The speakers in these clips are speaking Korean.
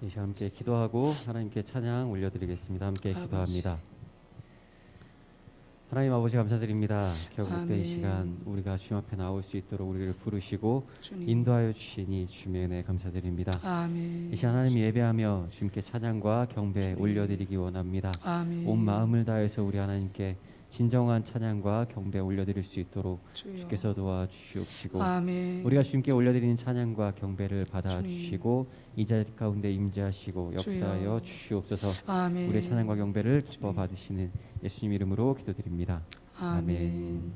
이 시간 함께 기도하고 하나님께 찬양 올려드리겠습니다. 함께 아버지. 기도합니다. 하나님 아버지 감사드립니다. 겨울때 이 시간 우리가 주님 앞에 나올 수 있도록 우리를 부르시고 주님. 인도하여 주시니 주님의 은혜 감사드립니다. 아멘. 이 시간 하나님 예배하며 주님께 찬양과 경배 주님. 올려드리기 원합니다. 아멘. 온 마음을 다해서 우리 하나님께 진정한 찬양과 경배 올려드릴 수 있도록 주여. 주께서 도와주시옵시고 아멘. 우리가 주님께 올려드리는 찬양과 경배를 받아주시고 이 자리 가운데 임재하시고 역사하여 주여. 주시옵소서. 아멘. 우리의 찬양과 경배를 기뻐 주님. 받으시는 예수님 이름으로 기도드립니다. 아멘.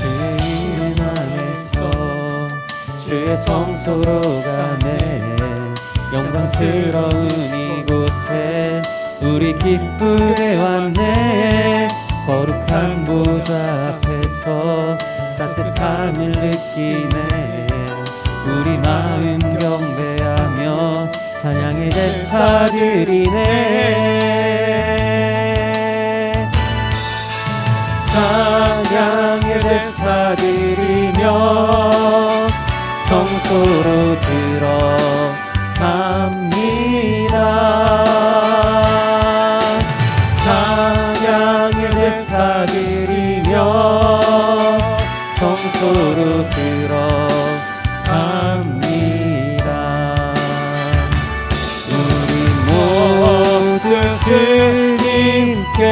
주의 이름 안에서 주의 성소로 가네 영광스러운 이곳에 우리 기쁘게 왔네 거룩한 보좌 앞에서 따뜻함을 느끼네 우리 마음 경배하며 찬양의 제사 드리네 찬양의 제사 드리며 성소로 들어갑니다 찬양의 제사 드리며 성소로 들어갑니다 우리 모두 주님께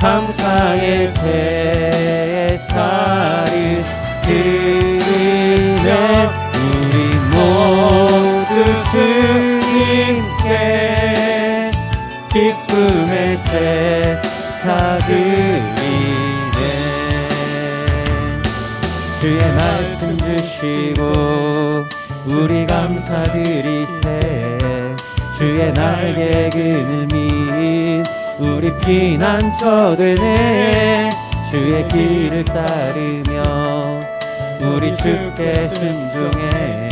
감사의 제사를 드리네 우리 모두 주님께 기쁨의 제사 드리네 주의 말씀 주시고 우리 감사드리세 주의 날개 그늘 밑 우리 피난처 되네 주의 길을 따르며 우리 주께 순종해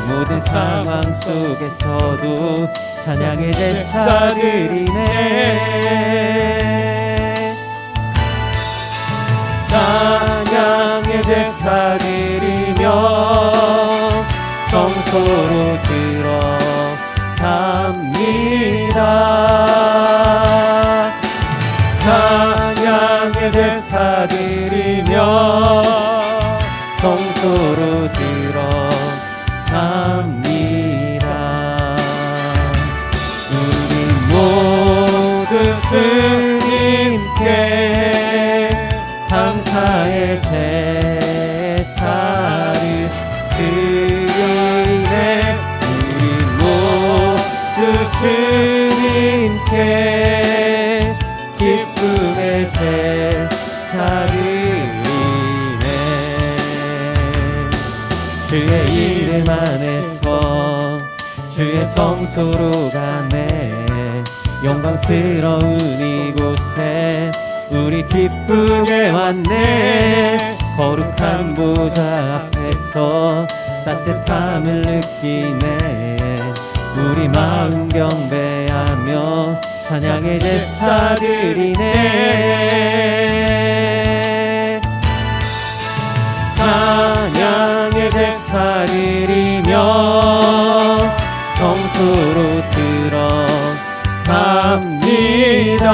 모든 상황 속에서도 찬양의 제사 드리네 찬양의 제사 드리며 성소로 들어갑니다 찬양의 제사 드리며 성소로 들어갑니다 우리 모두 주님께 감사의 제사를 드리네 우리 모두 주님께 기쁨의 제사 드리네 주의 이름 안에서 주의 성소로 가네 영광스러운 이곳에 우리 기쁘게 왔네 거룩한 보좌 앞에서 따뜻함을 느끼네 우리 마음 경배하며 찬양의 제사 드리네 찬양의 제사 드리며 성소로 들어갑니다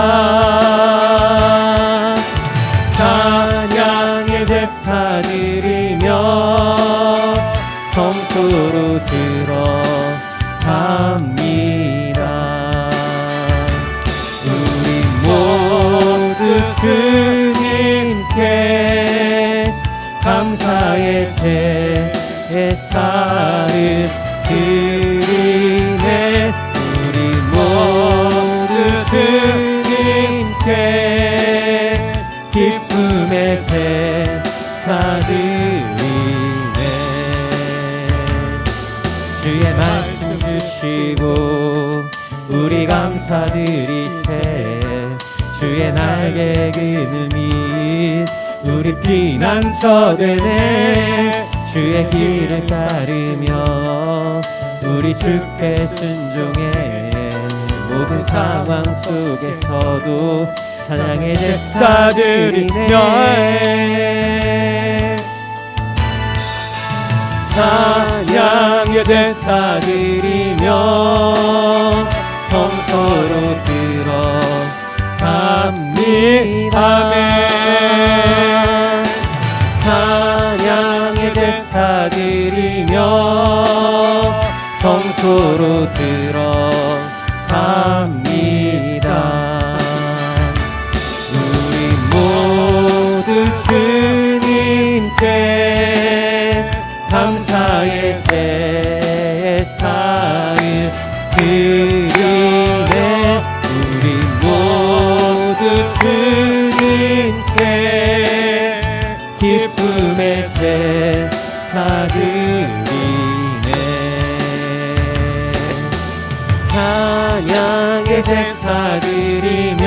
찬양의 제사 드리며 성소로 들어갑니다 우리 모두 주님께 감사의 제사를 드리네 우리 모두 주님께 기쁨의 제사 드리네 주의 말씀 주시고 우리 감사드리세 주의 날개 그늘 밑 우리 피난처 되네 주의 길을 따르며 우리 주께 순종해 모든 상황 속에서도 찬양의 제사 드리네. 찬양의 제사 드리며 성소로 들어갑니다. 아멘. 찬양의 제사 드리며 성소로 들어갑니다. 우리 모두 주님께 감사의 제사를 드리네. 우리 모두 주님께 기쁨의 제사 드리네. 찬양의 제사 드리며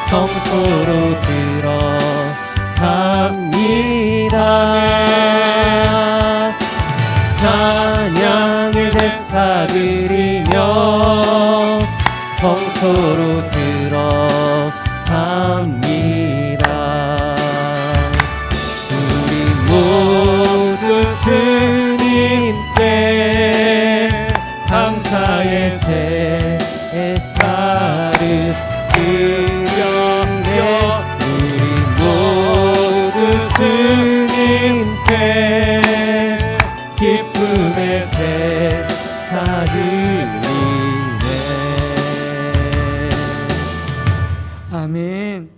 성소로 들어갑니다. 찬양의 제사 드리며 성소로 들어갑니다. 우리 모두 주님께 감사의 제사를 드리네. 우리 모두 주님께 기쁨의 제사 드리네. 아멘.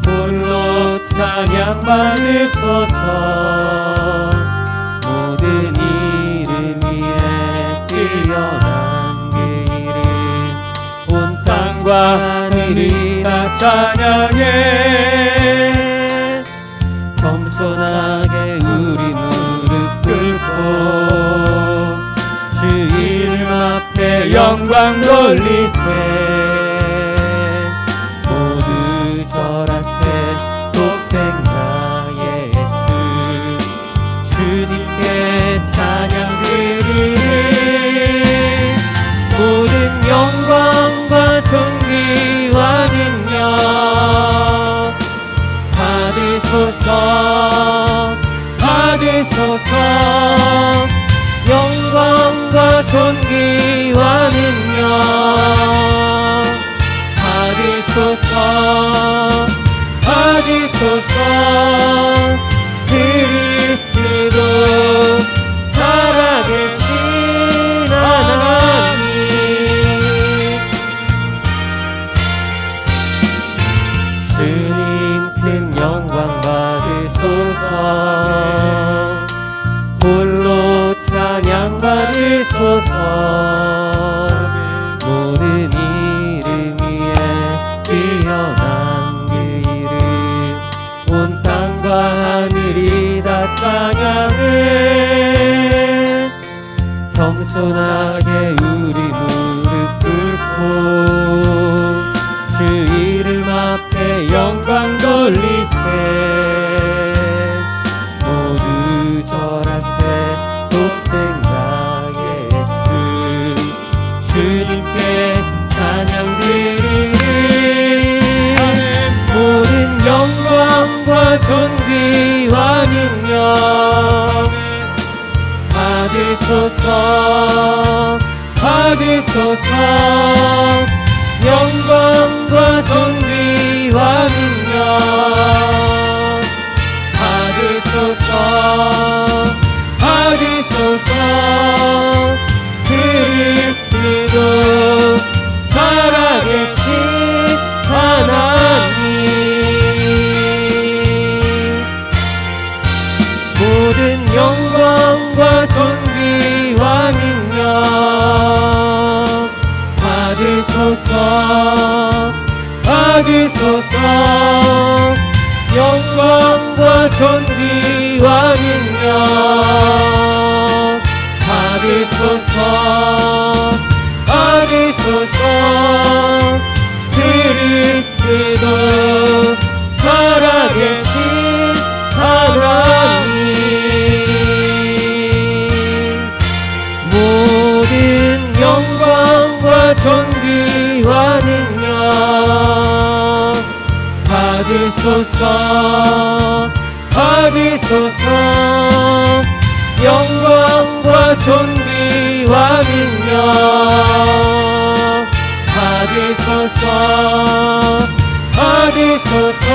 홀로 찬양 받으소서. 모든 이름 위에 뛰어난 그 이름 온 땅과 하늘이 다 찬양해. 겸손하게 우리 무릎 꿇고 주 이름 앞에 영광 돌리세. 절하세 독생자 예수 주님께 찬양 드리리. 모든 영광과 존귀와 능력 받으소서. 받으소서. 영광과 존귀와 능력 받으소서. 받으소서. 그리스도 살아계신 하나님 주님 큰 영광 받으소서. 홀로 찬양 받으소서. 모든 이름 위에 뛰어난 그 이름 온 땅과 하늘이 다 찬양해. 겸손하게 우리 무릎 꿇고 주 이름 앞에 영광 돌리세. 모두 절하세 독생자 예수 주님께 찬양 드리리. 모든 영광과 존귀와 능력 받으소서. 받으소서. 영광과 존귀와 능력 받으소서. 받으소서. 그리스도 살아계신 하나님 모든 영광과 존귀와 능력 받으소서. 영광과 존귀와 능력 받으소서. 받으소서. 그리스도 살아계신 하나님, 모든 영광과 존귀와 능력 받으소서. 받으소서. 영광과 존귀와 능력 받으소서. 받으소서.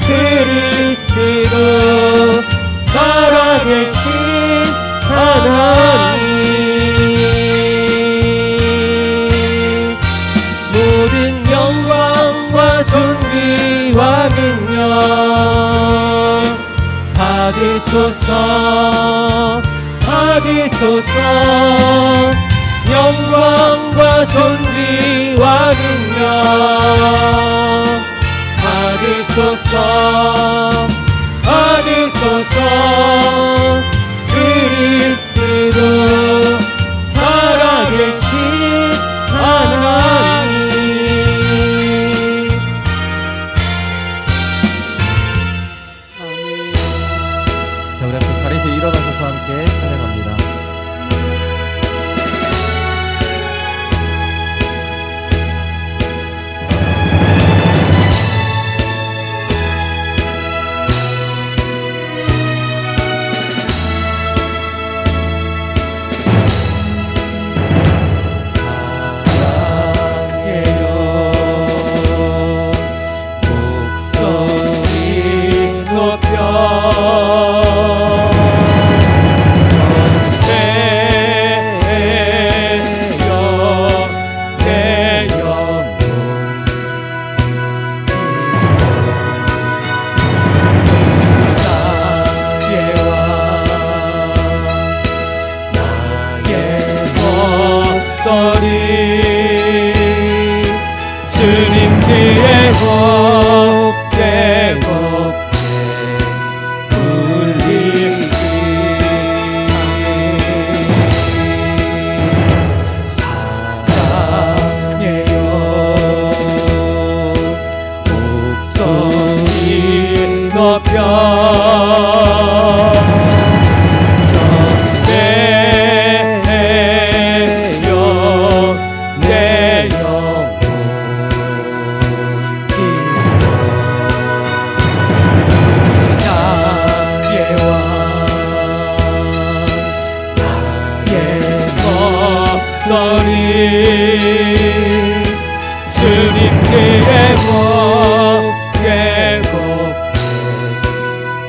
그리스도 살아계신 하나님, 모든 영광과 존귀와 능력 받으소서. 받으소서. 영광과 존귀와 능력 받으소서. 받으소서. 그리스도 살아계신 하나님. 아멘. 자, 우리 함께 자리에서 일어나셔서 함께 찬양합니다. 주님 뒤에 곱게 곱게 울리리. 사랑해요. 목소리 높여 주님께 곱게 곱게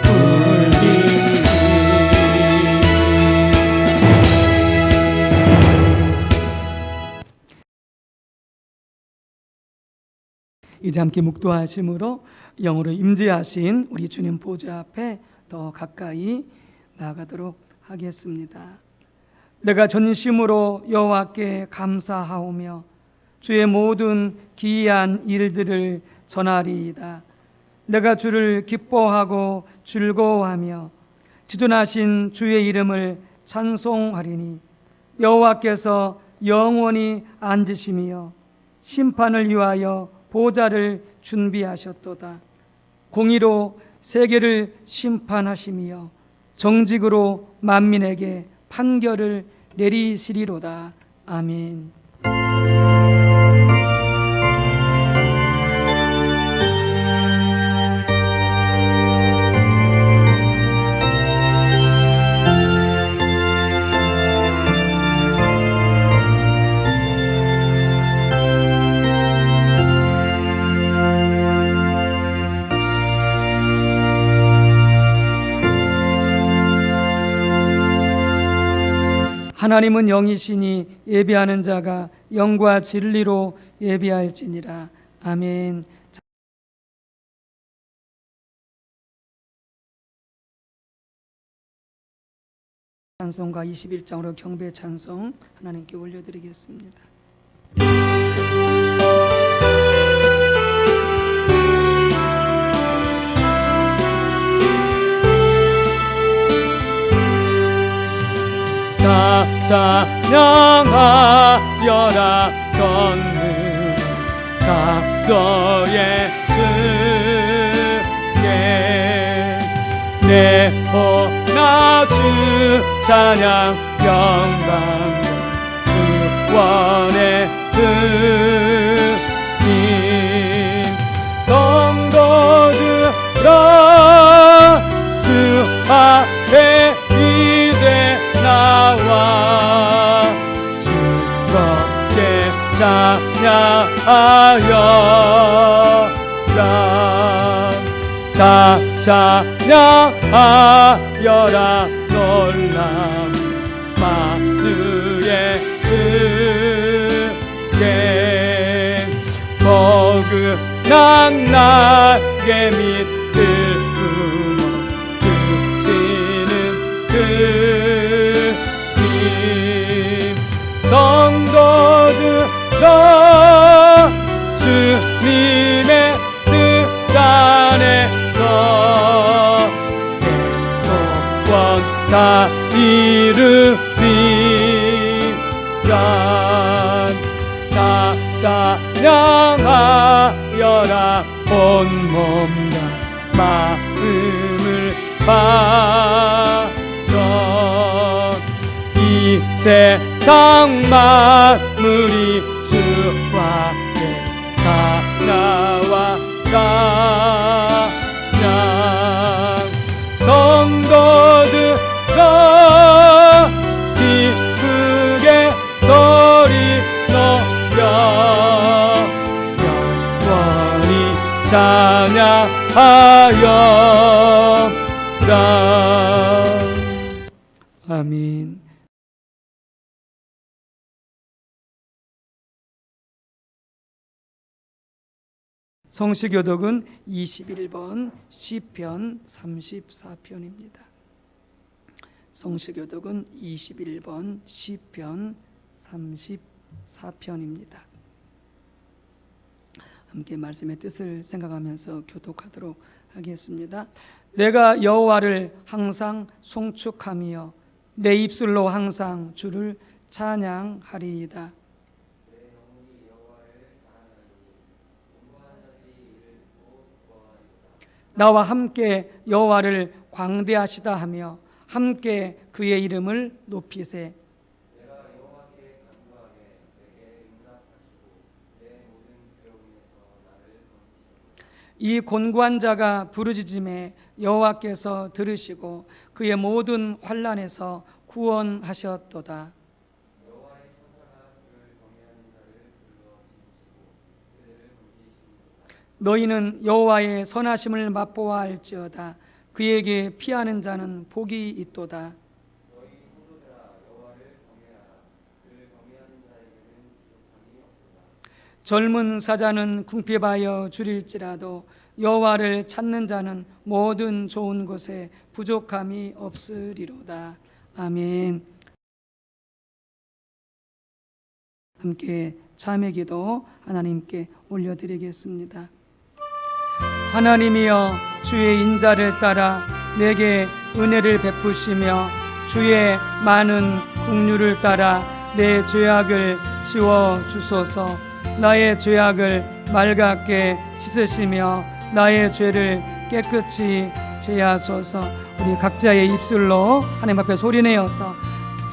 울리리. 이제 함께 묵도하심으로 영으로 임재하신 우리 주님 보좌 앞에 더 가까이 나아가도록 하겠습니다. 내가 전심으로 여호와께 감사하오며 주의 모든 기이한 일들을 전하리이다. 내가 주를 기뻐하고 즐거워하며 지존하신 주의 이름을 찬송하리니 여호와께서 영원히 앉으시며 심판을 위하여 보좌를 준비하셨도다. 공의로 세계를 심판하시며 정직으로 만민에게 판결을 내리시리로다. 아멘. 하나님은 영이시니 예배하는 자가 영과 진리로 예배할지니라. 아멘. 찬송가 21장으로 경배 찬송 하나님께 올려드리겠습니다. 찬양하여라 전능 작저의 주께 내 호나주 찬양 영광 구원의 주님 성도들아 주 앞에 이제 나와 즐겁게 찬양하여라 다 찬양하여라 놀라운 만유의 주께 포근한 날개 밑을 주시는 주님 성도들아 주님의 뜻 안에서 계속 다 이루리라 다 찬양하여라 온몸 다 마음을 바쳐 이 세상 만물이 주와 다 나와 찬양 성도들아 기쁘게 소리 높여 영원히 찬양하여라 아멘. 성시교독은 21번 시편 34편입니다. 성시교독은 21번 시편 34편입니다. 함께 말씀의 뜻을 생각하면서 교독하도록 하겠습니다. 내가 여호와를 항상 송축하며 내 입술로 항상 주를 찬양하리이다. 나와 함께 여호와를 광대하시다 하며 함께 그의 이름을 높이세. 이 곤고한 자가 부르짖음에 여호와께서 들으시고 그의 모든 환난에서 구원하셨도다. 너희는 여호와의 선하심을 맛보아 알지어다. 그에게 피하는 자는 복이 있도다. 젊은 사자는 궁핍하여 줄일지라도 여호와를 찾는 자는 모든 좋은 것에 부족함이 없으리로다. 아멘. 함께 참회 기도 하나님께 올려드리겠습니다. 하나님이여 주의 인자를 따라 내게 은혜를 베푸시며 주의 많은 긍휼을 따라 내 죄악을 지워 주소서. 나의 죄악을 맑게 씻으시며 나의 죄를 깨끗이 제하소서. 우리 각자의 입술로 하나님 앞에 소리내어서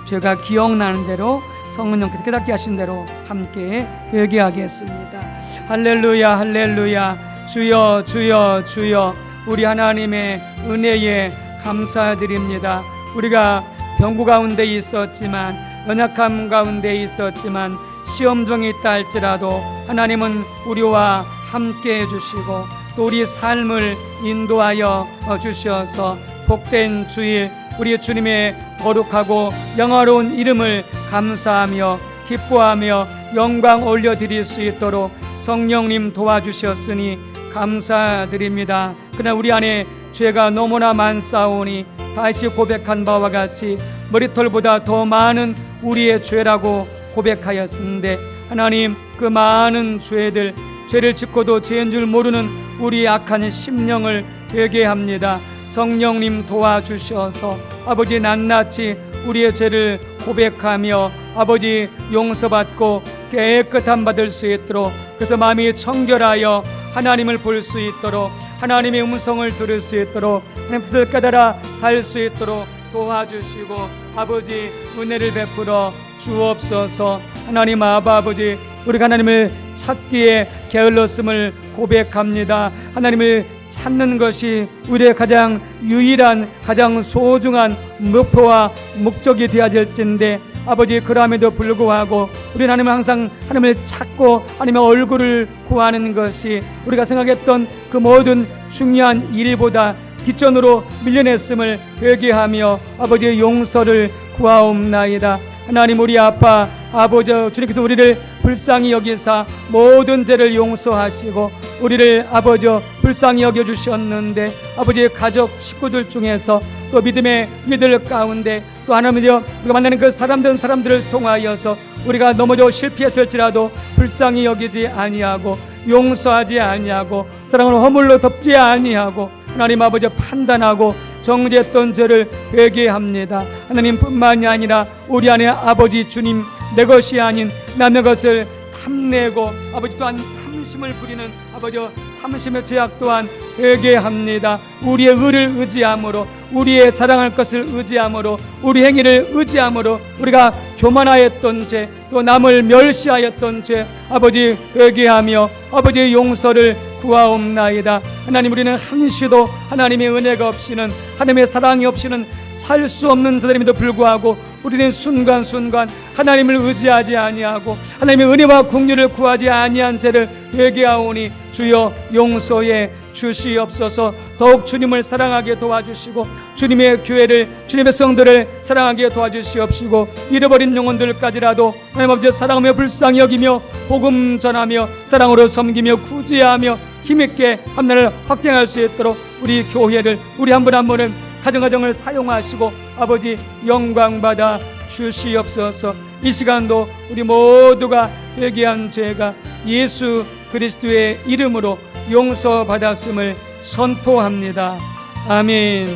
죄가 기억나는 대로 성령께서 깨닫게 하신 대로 함께 회개하겠습니다. 할렐루야 할렐루야. 주여 주여 주여. 우리 하나님의 은혜에 감사드립니다. 우리가 병고 가운데 있었지만 연약함 가운데 있었지만 시험 중에 있다 할지라도 하나님은 우리와 함께 해주시고 또 우리 삶을 인도하여 주셔서 복된 주일 우리 주님의 거룩하고 영화로운 이름을 감사하며 기뻐하며 영광 올려드릴 수 있도록 성령님 도와주셨으니 감사드립니다. 그러나 우리 안에 죄가 너무나 많사오니 다시 고백한 바와 같이 머리털보다 더 많은 우리의 죄라고 고백하였는데 하나님 그 많은 죄를 짓고도 죄인 줄 모르는 우리 악한 심령을 회개합니다. 성령님 도와주셔서 아버지 낱낱이 우리의 죄를 고백하며 아버지 용서받고 깨끗함 받을 수 있도록, 그래서 마음이 청결하여 하나님을 볼 수 있도록, 하나님의 음성을 들을 수 있도록, 하나님 뜻을 깨달아 살 수 있도록 도와주시고 아버지 은혜를 베풀어 주옵소서. 하나님 아버지, 우리가 하나님을 찾기에 게을렀음을 고백합니다. 하나님을 찾는 것이 우리의 가장 유일한, 가장 소중한 목표와 목적이 되어야 될텐데 아버지, 그럼에도 불구하고 우리는 하나님을 항상 하나님을 찾고 하나님의 얼굴을 구하는 것이 우리가 생각했던 그 모든 중요한 일보다 뒷전으로 밀려냈음을 회개하며 아버지의 용서를 구하옵나이다. 하나님, 우리 아빠 아버지 주님께서 우리를 불쌍히 여기사 모든 죄를 용서하시고 우리를 아버지 불쌍히 여겨주셨는데 아버지의 가족 식구들 중에서 또 믿음의 이들 가운데 또 하나님이여 우리가 만나는 그 사람들을 통하여서 우리가 넘어져 실패했을지라도 불쌍히 여기지 아니하고 용서하지 아니하고 사랑으로 허물로 덮지 아니하고 하나님 아버지 판단하고 정죄했던 죄를 회개합니다. 하나님뿐만이 아니라 우리 안에 아버지 주님, 내 것이 아닌 남의 것을 탐내고 아버지 또한 탐심을 부리는 아버지 탐심의 죄악 또한 회개합니다. 우리의 의를 의지함으로, 우리의 자랑할 것을 의지함으로, 우리 행위를 의지함으로 우리가 교만하였던 죄, 또 남을 멸시하였던 죄 아버지 회개하며 아버지의 용서를 구하옵나이다. 하나님, 우리는 한시도 하나님의 은혜가 없이는, 하나님의 사랑이 없이는 살 수 없는 자들임에도 불구하고 우리는 순간순간 하나님을 의지하지 아니하고 하나님의 은혜와 긍휼을 구하지 아니한 죄를 회개하오니 주여 용서해 주시옵소서. 더욱 주님을 사랑하게 도와주시고 주님의 교회를, 주님의 성도를 사랑하게 도와주시옵시고 잃어버린 영혼들까지라도 하나님 아버지 사랑하며 불쌍히 여기며 복음 전하며 사랑으로 섬기며 구제하며 힘있게 한날을 확장할 수 있도록 우리 교회를, 우리 한 분 한 분은 가정가정을 사용하시고 아버지 영광받아 주시옵소서. 이 시간도 우리 모두가 회개한 죄가 예수 그리스도의 이름으로 용서받았음을 선포합니다. 아멘.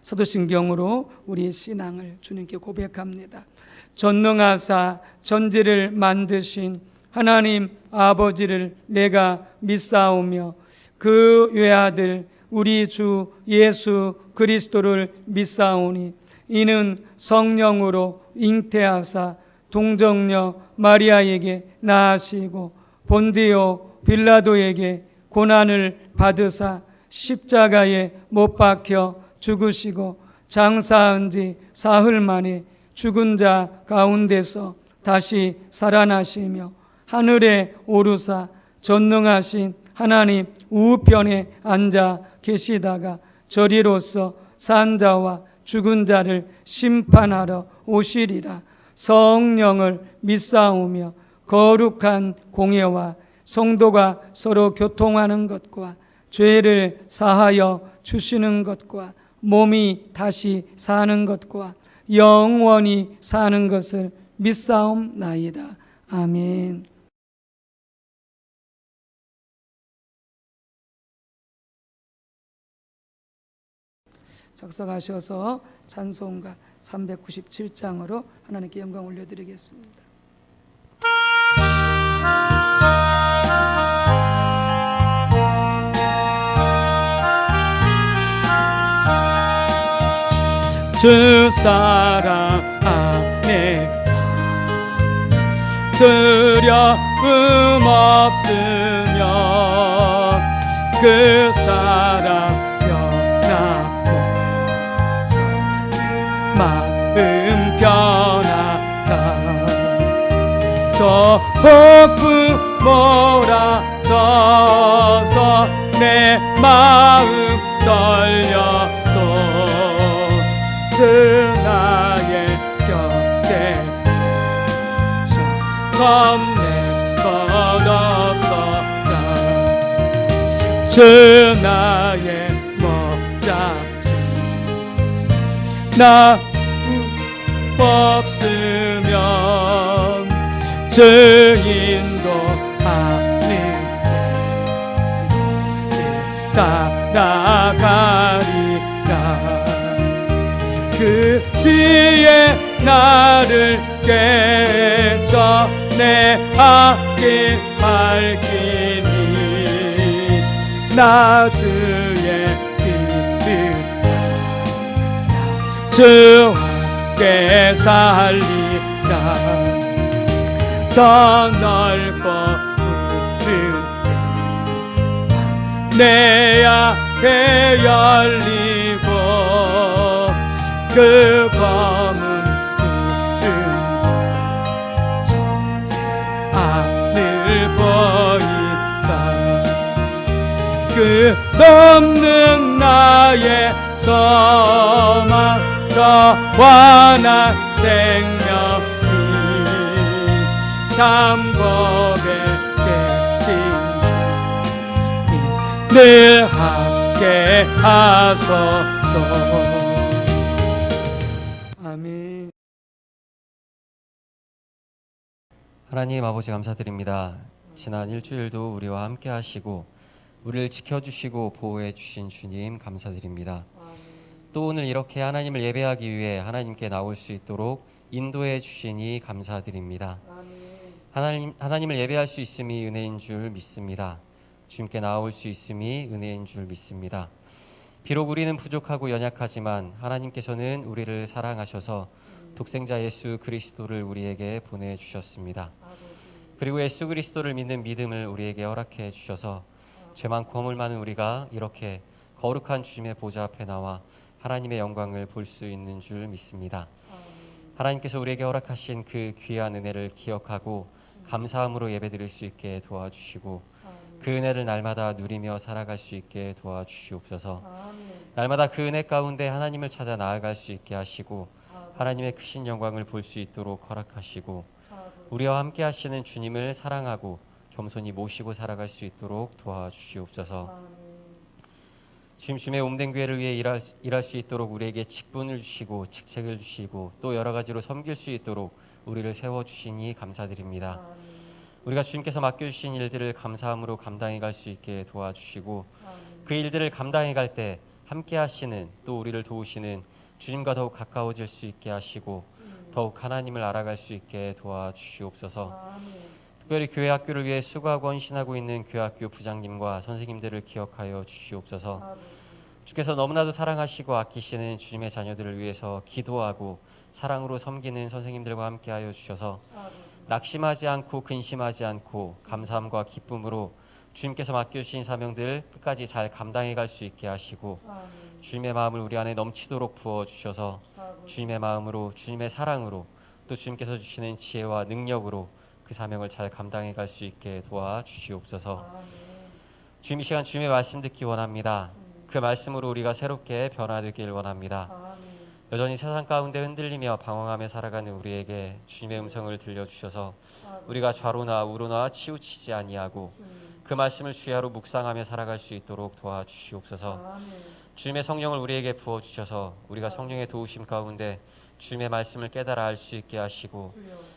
사도신경으로 우리의 신앙을 주님께 고백합니다. 전능하사 전지를 만드신 하나님 아버지를 내가 믿사오며 그 외아들 우리 주 예수 그리스도를 믿사오니 이는 성령으로 잉태하사 동정녀 마리아에게 낳으시고 본디오 빌라도에게 고난을 받으사 십자가에 못 박혀 죽으시고 장사한 지 사흘 만에 죽은 자 가운데서 다시 살아나시며 하늘에 오르사 전능하신 하나님 우편에 앉아 계시다가 저리로서 산 자와 죽은 자를 심판하러 오시리라. 성령을 믿사오며 거룩한 공예와 성도가 서로 교통하는 것과 죄를 사하여 주시는 것과 몸이 다시 사는 것과 영원히 사는 것을 믿사옵나이다. 아멘. 작성하셔서 찬송가 397장으로 하나님께 영광 올려드리겠습니다. 주 사랑 안에 두려움 없으며 그 사랑 마음 편하다. 저 폭풍 몰아쳐서 내 마음 떨려도 주 나의 곁에 겁낼 것 없었다. 주 나의 목자신 나 없으면 주 인도하는 길 따라가리라. 그 지혜 나를 깨쳐 내 앞길 밝히니 나 주의 길을 주와 함께 살리라 저 넓고 푸른 내 앞에 열리고 그 검은 푸른 저 하늘 보인다 그 넘는 나의 소망 저 환한 생명이 참 고백되신 주님 늘 함께 하소서. 아멘. 하나님 아버지 감사드립니다. 지난 일주일도 우리와 함께 하시고 우리를 지켜주시고 보호해 주신 주님 감사드립니다. 또 오늘 이렇게 하나님을 예배하기 위해 하나님께 나올 수 있도록 인도해 주시니 감사드립니다. 하나님을 예배할 수 있음이 은혜인 줄 믿습니다. 주님께 나올 수 있음이 은혜인 줄 믿습니다. 비록 우리는 부족하고 연약하지만 하나님께서는 우리를 사랑하셔서 독생자 예수 그리스도를 우리에게 보내주셨습니다. 그리고 예수 그리스도를 믿는 믿음을 우리에게 허락해 주셔서 죄 많고 허물 많은 우리가 이렇게 거룩한 주님의 보좌 앞에 나와 하나님의 영광을 볼 수 있는 줄 믿습니다. 하나님께서 우리에게 허락하신 그 귀한 은혜를 기억하고 감사함으로 예배드릴 수 있게 도와주시고 그 은혜를 날마다 누리며 살아갈 수 있게 도와주시옵소서. 날마다 그 은혜 가운데 하나님을 찾아 나아갈 수 있게 하시고 하나님의 크신 영광을 볼 수 있도록 허락하시고 우리와 함께 하시는 주님을 사랑하고 겸손히 모시고 살아갈 수 있도록 도와주시옵소서. 주님의 몸된 교회를 위해 일할 수 있도록 우리에게 직분을 주시고 직책을 주시고 또 여러 가지로 섬길 수 있도록 우리를 세워주시니 감사드립니다. 우리가 주님께서 맡겨주신 일들을 감사함으로 감당해 갈 수 있게 도와주시고 그 일들을 감당해 갈 때 함께 하시는 또 우리를 도우시는 주님과 더욱 가까워질 수 있게 하시고 더욱 하나님을 알아갈 수 있게 도와주시옵소서. 특별히 교회 학교를 위해 수고하고 헌신하고 있는 교회 학교 부장님과 선생님들을 기억하여 주시옵소서. 주께서 너무나도 사랑하시고 아끼시는 주님의 자녀들을 위해서 기도하고 사랑으로 섬기는 선생님들과 함께하여 주셔서 낙심하지 않고 근심하지 않고 감사함과 기쁨으로 주님께서 맡겨주신 사명들 끝까지 잘 감당해 갈 수 있게 하시고 주님의 마음을 우리 안에 넘치도록 부어주셔서 주님의 마음으로 주님의 사랑으로 또 주님께서 주시는 지혜와 능력으로 그 사명을 잘 감당해 갈 수 있게 도와주시옵소서. 주님 이 시간 주님의 말씀 듣기 원합니다. 그 말씀으로 우리가 새롭게 변화되길 원합니다. 여전히 세상 가운데 흔들리며 방황하며 살아가는 우리에게 주님의 음성을 들려주셔서 우리가 좌로나 우로나 치우치지 아니하고 그 말씀을 주야로 묵상하며 살아갈 수 있도록 도와주시옵소서. 주님의 성령을 우리에게 부어주셔서 우리가 성령의 도우심 가운데 주님의 말씀을 깨달아 알 수 있게 하시고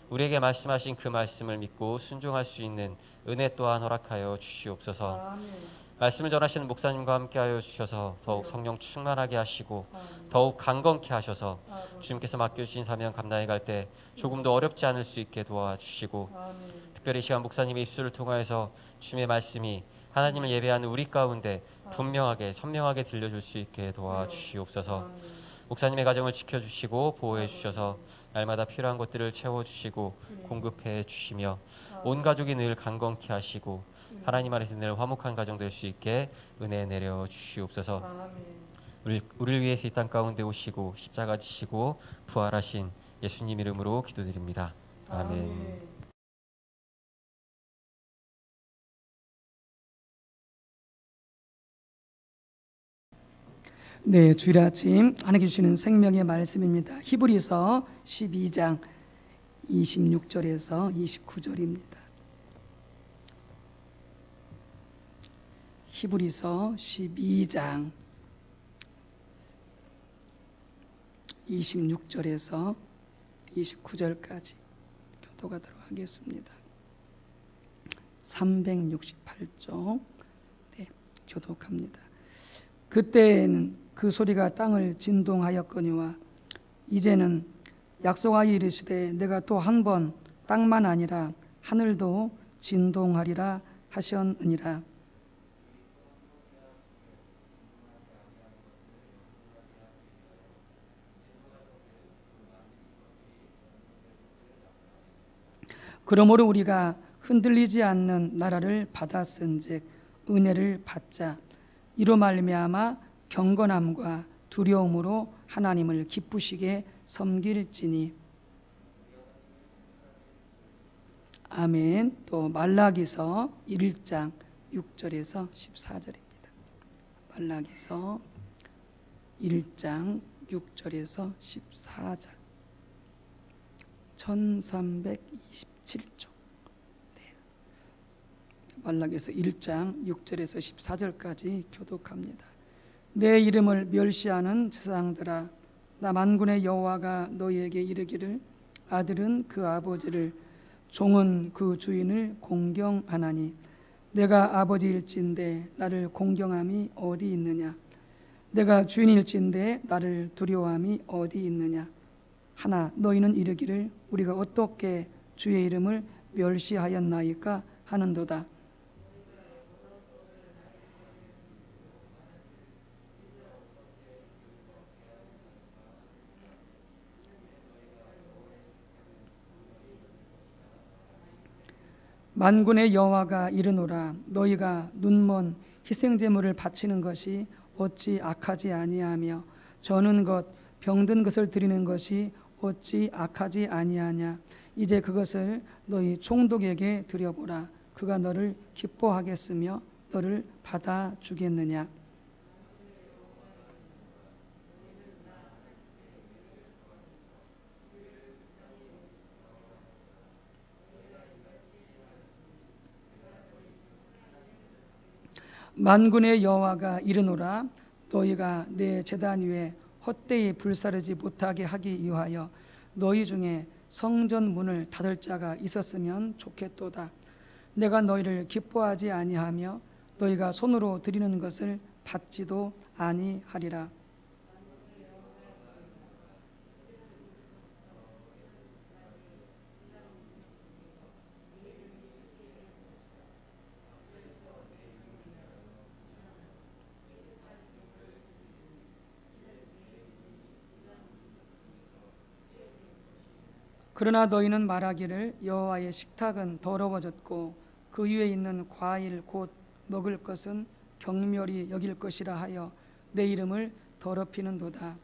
우리에게 말씀하신 그 말씀을 믿고 순종할 수 있는 은혜 또한 허락하여 주시옵소서. 말씀을 전하시는 목사님과 함께하여 주셔서 더욱 성령 충만하게 하시고 더욱 강건케 하셔서 주님께서 맡겨주신 사명 감당해 갈 때 조금도 어렵지 않을 수 있게 도와주시고 특별히 이 시간 목사님의 입술을 통하여서 주님의 말씀이 하나님을 예배하는 우리 가운데 분명하게 선명하게 들려줄 수 있게 도와주시옵소서. 목사님의 가정을 지켜주시고 보호해 주셔서 날마다 필요한 것들을 채워주시고 공급해 주시며 온 가족이 늘 강건케 하시고 하나님 안에서 늘 화목한 가정 될 수 있게 은혜 내려 주시옵소서. 우리를 위해서 이 땅 가운데 오시고 십자가 지시고 부활하신 예수님 이름으로 기도드립니다. 아멘. 네, 주일 아침 하나님께 주시는 생명의 말씀입니다. 히브리서 12장 26절에서 29절입니다. 히브리서 12장 26절에서 29절까지 교독하도록 하겠습니다. 368쪽 네, 교독합니다. 그때에는 그 소리가 땅을 진동하였거니와 이제는 약속하여 이르시되 내가 또 한 번 땅만 아니라 하늘도 진동하리라 하셨느니라. 그러므로 우리가 흔들리지 않는 나라를 받았은즉 은혜를 받자. 이로 말미암아 경건함과 두려움으로 하나님을 기쁘시게 섬길지니. 아멘. 또 말라기서 1장 6절에서 14절입니다. 말라기서 1장 6절에서 14절. 1327쪽. 말라기서 1장 6절에서 14절까지 교독합니다. 내 이름을 멸시하는 제사장들아, 나 만군의 여호와가 너희에게 이르기를 아들은 그 아버지를 종은 그 주인을 공경하나니 내가 아버지일진데 나를 공경함이 어디 있느냐? 내가 주인일진데 나를 두려워함이 어디 있느냐? 하나 너희는 이르기를 우리가 어떻게 주의 이름을 멸시하였나이까 하는도다. 만군의 여호와가 이르노라 너희가 눈먼 희생제물을 바치는 것이 어찌 악하지 아니하며 저는 것 병든 것을 드리는 것이 어찌 악하지 아니하냐. 이제 그것을 너희 총독에게 드려보라. 그가 너를 기뻐하겠으며 너를 받아주겠느냐. 만군의 여호와가 이르노라 너희가 내 제단 위에 헛되이 불사르지 못하게 하기 위하여 너희 중에 성전 문을 닫을 자가 있었으면 좋겠도다. 내가 너희를 기뻐하지 아니하며 너희가 손으로 드리는 것을 받지도 아니하리라. 그러나 너희는 말하기를 여호와의 식탁은 더러워졌고 그 위에 있는 과일 곧 먹을 것은 경멸히 여길 것이라 하여 내 이름을 더럽히는도다.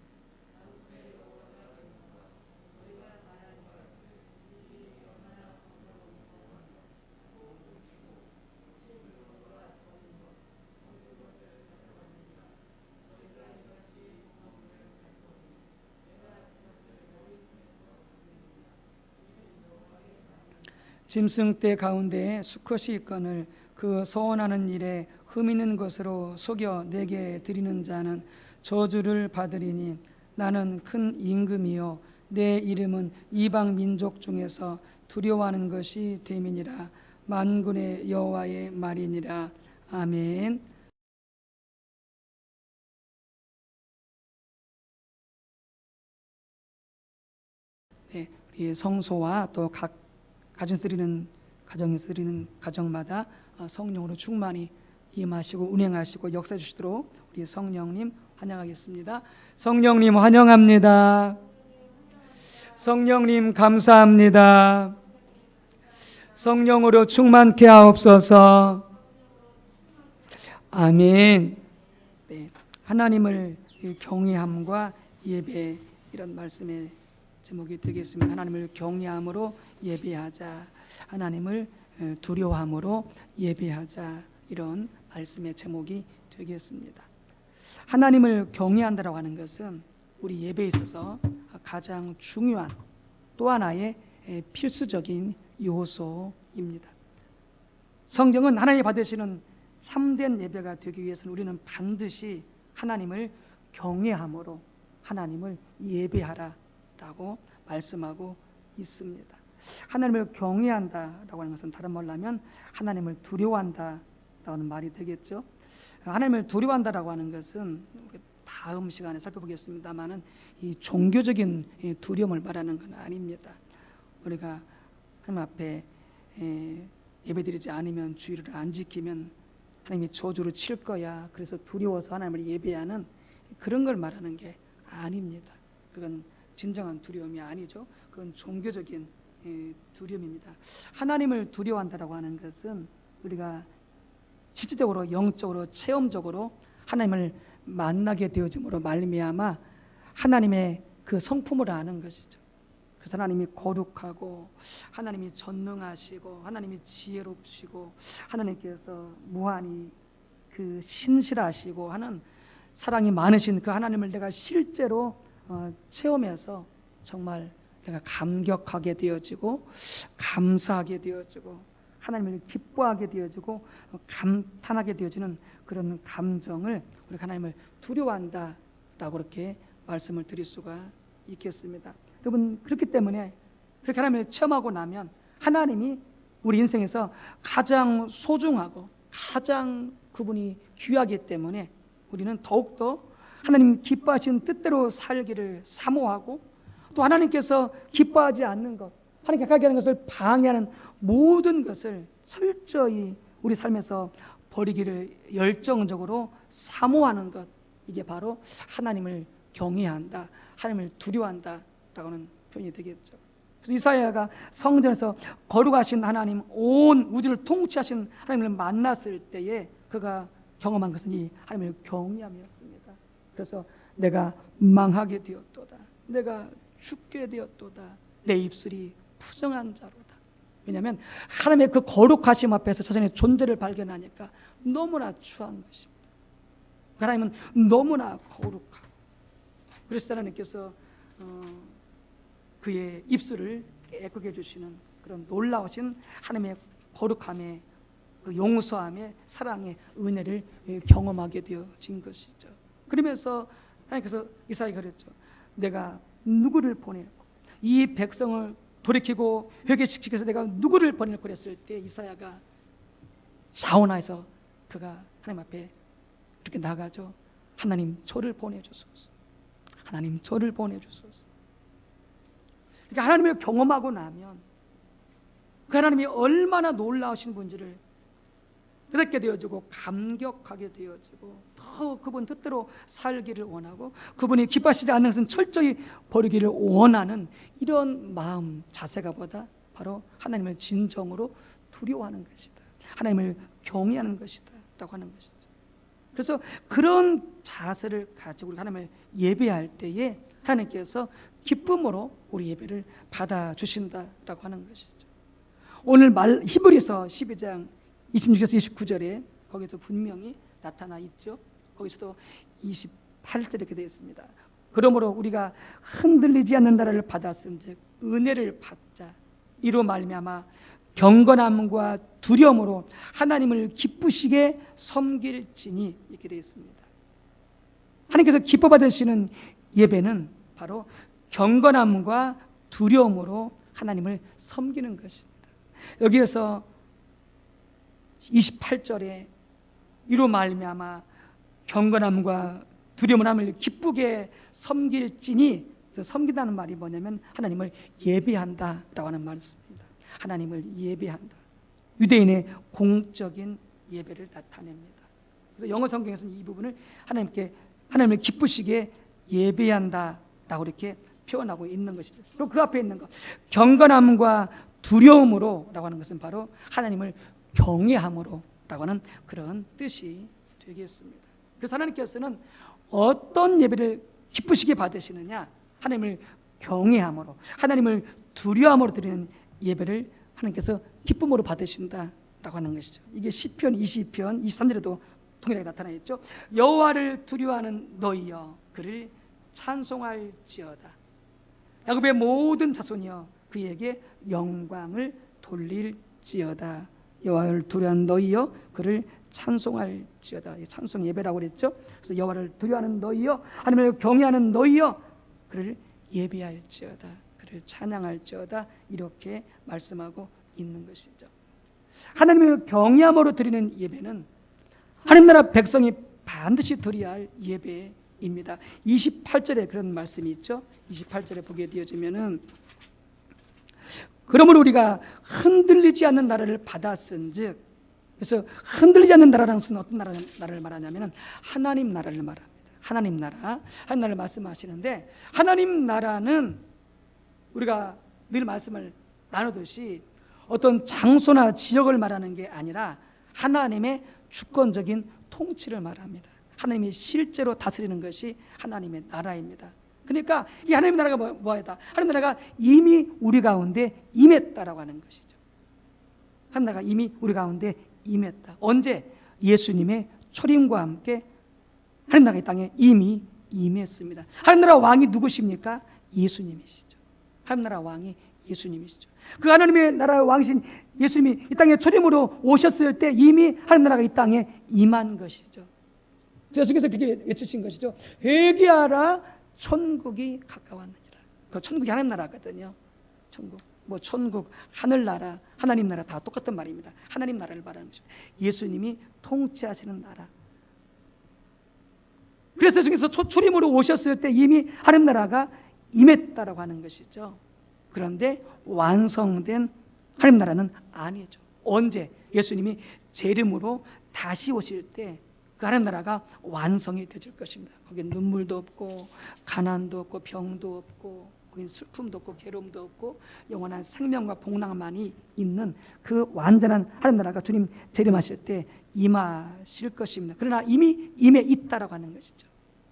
짐승 떼 가운데에 수컷이 있거늘 그 서원하는 일에 흠 있는 것으로 속여 내게 드리는 자는 저주를 받으리니 나는 큰 임금이요 내 이름은 이방 민족 중에서 두려워하는 것이 됨이니라. 만군의 여호와의 말이니라. 아멘. 네, 우리 성소와 또 각 가정에서 드리는 가정마다 성령으로 충만히 임하시고 운행하시고 역사해 주시도록 우리 성령님 환영하겠습니다. 성령님 환영합니다. 성령님 감사합니다. 성령으로 충만케 하옵소서. 아멘. 네, 하나님을 경외함과 예배, 이런 말씀의 제목이 되겠습니다. 하나님을 경외함으로 예배하자, 하나님을 두려워함으로 예배하자, 이런 말씀의 제목이 되겠습니다. 하나님을 경외한다라고 하는 것은 우리 예배에 있어서 가장 중요한 또 하나의 필수적인 요소입니다. 성경은 하나님이 받으시는 참된 예배가 되기 위해서는 우리는 반드시 하나님을 경외함으로 하나님을 예배하라라고 말씀하고 있습니다. 하나님을 경외한다라고 하는 것은 다른 말로 하면 하나님을 두려워한다라는 말이 되겠죠. 하나님을 두려워한다라고 하는 것은 다 다음 시간에 살펴보겠습니다만은 이 종교적인 두려움을 말하는 건 아닙니다. 우리가 하나님 앞에 예배드리지 않으면, 주의를 안 지키면 하나님이 저주를 칠 거야, 그래서 두려워서 하나님을 예배하는 그런 걸 말하는 게 아닙니다. 그건 진정한 두려움이 아니죠. 그건 종교적인 두려움입니다. 하나님을 두려워한다라고 하는 것은 우리가 실질적으로, 영적으로, 체험적으로 하나님을 만나게 되어짐으로 말미암아 하나님의 그 성품을 아는 것이죠. 그래서 하나님이 거룩하고, 하나님이 전능하시고, 하나님이 지혜롭시고, 하나님께서 무한히 그 신실하시고 하는 사랑이 많으신 그 하나님을 내가 실제로 체험해서 정말 내가 감격하게 되어지고, 감사하게 되어지고, 하나님을 기뻐하게 되어지고, 감탄하게 되어지는 그런 감정을, 우리가 하나님을 두려워한다라고 그렇게 말씀을 드릴 수가 있겠습니다. 여러분, 그렇기 때문에 그렇게 하나님을 체험하고 나면 하나님이 우리 인생에서 가장 소중하고 가장 그분이 귀하기 때문에 우리는 더욱더 하나님 기뻐하시는 뜻대로 살기를 사모하고, 또 하나님께서 기뻐하지 않는 것, 하나님께 가게 하는 것을 방해하는 모든 것을 철저히 우리 삶에서 버리기를 열정적으로 사모하는 것, 이게 바로 하나님을 경외한다, 하나님을 두려워한다 라고는 표현이 되겠죠. 그래서 이사야가 성전에서 거룩하신 하나님, 온 우주를 통치하신 하나님을 만났을 때에 그가 경험한 것은 이 하나님을 경외함이었습니다. 그래서 내가 망하게 되었도다, 내가 죽게 되었도다, 내 입술이 부정한 자로다. 왜냐하면 하나님의 그 거룩하심 앞에서 자신의 존재를 발견하니까 너무나 추한 것입니다. 하나님은 너무나 거룩하고, 그래서 하나님께서 그의 입술을 깨끗게 해주시는 그런 놀라우신 하나님의 거룩함의, 그 용서함의, 사랑의 은혜를 경험하게 되어진 것이죠. 그러면서 하나님께서 이사야에게 그랬죠. 내가 누구를 보낼고, 이 백성을 돌이키고 회개시키기 위해서 내가 누구를 보낼고 그랬을 때 이사야가 자원하여서 그가 하나님 앞에 이렇게 나가죠. 하나님, 저를 보내주소서. 하나님, 저를 보내주소서. 그러니까 하나님을 경험하고 나면 그 하나님이 얼마나 놀라우신 분지를 깨닫게 되어지고, 감격하게 되어지고, 더 그분 뜻대로 살기를 원하고, 그분이 기뻐하시지 않는 것은 철저히 버리기를 원하는 이런 마음 자세가 보다 바로 하나님을 진정으로 두려워하는 것이다, 하나님을 경외하는 것이다 라고 하는 것이죠. 그래서 그런 자세를 가지고 우리 하나님을 예배할 때에 하나님께서 기쁨으로 우리 예배를 받아주신다라고 하는 것이죠. 오늘 히브리서 12장 26에서 29절에 거기서 분명히 나타나 있죠. 거기서도 28절에 이렇게 되어 있습니다. 그러므로 우리가 흔들리지 않는 나라를 받았은즉 은혜를 받자. 이로 말미암아 경건함과 두려움으로 하나님을 기쁘시게 섬길지니, 이렇게 되어 있습니다. 하나님께서 기뻐 받으시는 예배는 바로 경건함과 두려움으로 하나님을 섬기는 것입니다. 여기에서 28절에 이로 말미암아 경건함과 두려움을 하나님을 기쁘게 섬길지니, 섬긴다는 말이 뭐냐면 하나님을 예배한다라고 하는 말씀입니다. 하나님을 예배한다. 유대인의 공적인 예배를 나타냅니다. 그래서 영어 성경에서는 이 부분을 하나님을 기쁘시게 예배한다라고 이렇게 표현하고 있는 것이죠. 그리고 그 앞에 있는 것, 경건함과 두려움으로라고 하는 것은 바로 하나님을 경외함으로라고 하는 그런 뜻이 되겠습니다. 그래서 하나님께서는 어떤 예배를 기쁘시게 받으시느냐, 하나님을 경외함으로, 하나님을 두려움으로 드리는 예배를 하나님께서 기쁨으로 받으신다라고 하는 것이죠. 이게 시편 20편 23절에도 동일하게 나타나 있죠. 여호와를 두려워하는 너희여 그를 찬송할지어다. 야곱의 모든 자손이여 그에게 영광을 돌릴지어다. 여호와를 두려워하는 너희여 그를 찬송할지어다. 찬송 예배라고 그랬죠. 그래서 여호와를 두려워하는 너희여, 하나님을 경외하는 너희여 그를 예배할지어다, 그를 찬양할지어다, 이렇게 말씀하고 있는 것이죠. 하나님을 경외함으로 드리는 예배는 하나님 나라 백성이 반드시 드려야 할 예배인 입니다. 28절에 그런 말씀이 있죠. 28절에 보게 되어지면은 그러므로 우리가 흔들리지 않는 나라를 받았은즉, 그래서 흔들리지 않는 나라라는 것은 어떤 나라를 말하냐면은 하나님 나라를 말합니다. 하나님 나라를 말씀하시는데, 하나님 나라는 우리가 늘 말씀을 나누듯이 어떤 장소나 지역을 말하는 게 아니라 하나님의 주권적인 통치를 말합니다. 하나님이 실제로 다스리는 것이 하나님의 나라입니다. 그러니까 이 하나님의 나라가 뭐하다? 하나님 나라가 이미 우리 가운데 임했다라고 하는 것이죠. 하나님 나라가 이미 우리 가운데 임했다. 언제? 예수님의 초림과 함께 하나님 나라가 이 땅에 이미 임했습니다. 하나님 나라 왕이 누구십니까? 예수님이시죠. 하나님 나라 왕이 예수님이시죠. 그 하나님의 나라의 왕이신 예수님이 이 땅에 초림으로 오셨을 때 이미 하나님 나라가 이 땅에 임한 것이죠. 예수께서 그렇게 외치신 것이죠. 회개하라, 천국이 가까웠느니라. 그 천국이 하나님 나라거든요. 천국, 하늘나라, 하나님 나라 다 똑같은 말입니다. 하나님 나라를 말하는 것입니다. 예수님이 통치하시는 나라. 그래서 예수께서 초림으로 오셨을 때 이미 하나님 나라가 임했다라고 하는 것이죠. 그런데 완성된 하나님 나라는 아니죠. 언제? 예수님이 재림으로 다시 오실 때 그 하나님 나라가 완성이 되질 것입니다. 거기에 눈물도 없고 가난도 없고 병도 없고 거기는 슬픔도 없고 괴로움도 없고 영원한 생명과 복락만이 있는 그 완전한 하나님 나라가 주님 재림하실 때 임하실 것입니다. 그러나 이미 임해 있다라고 하는 것이죠.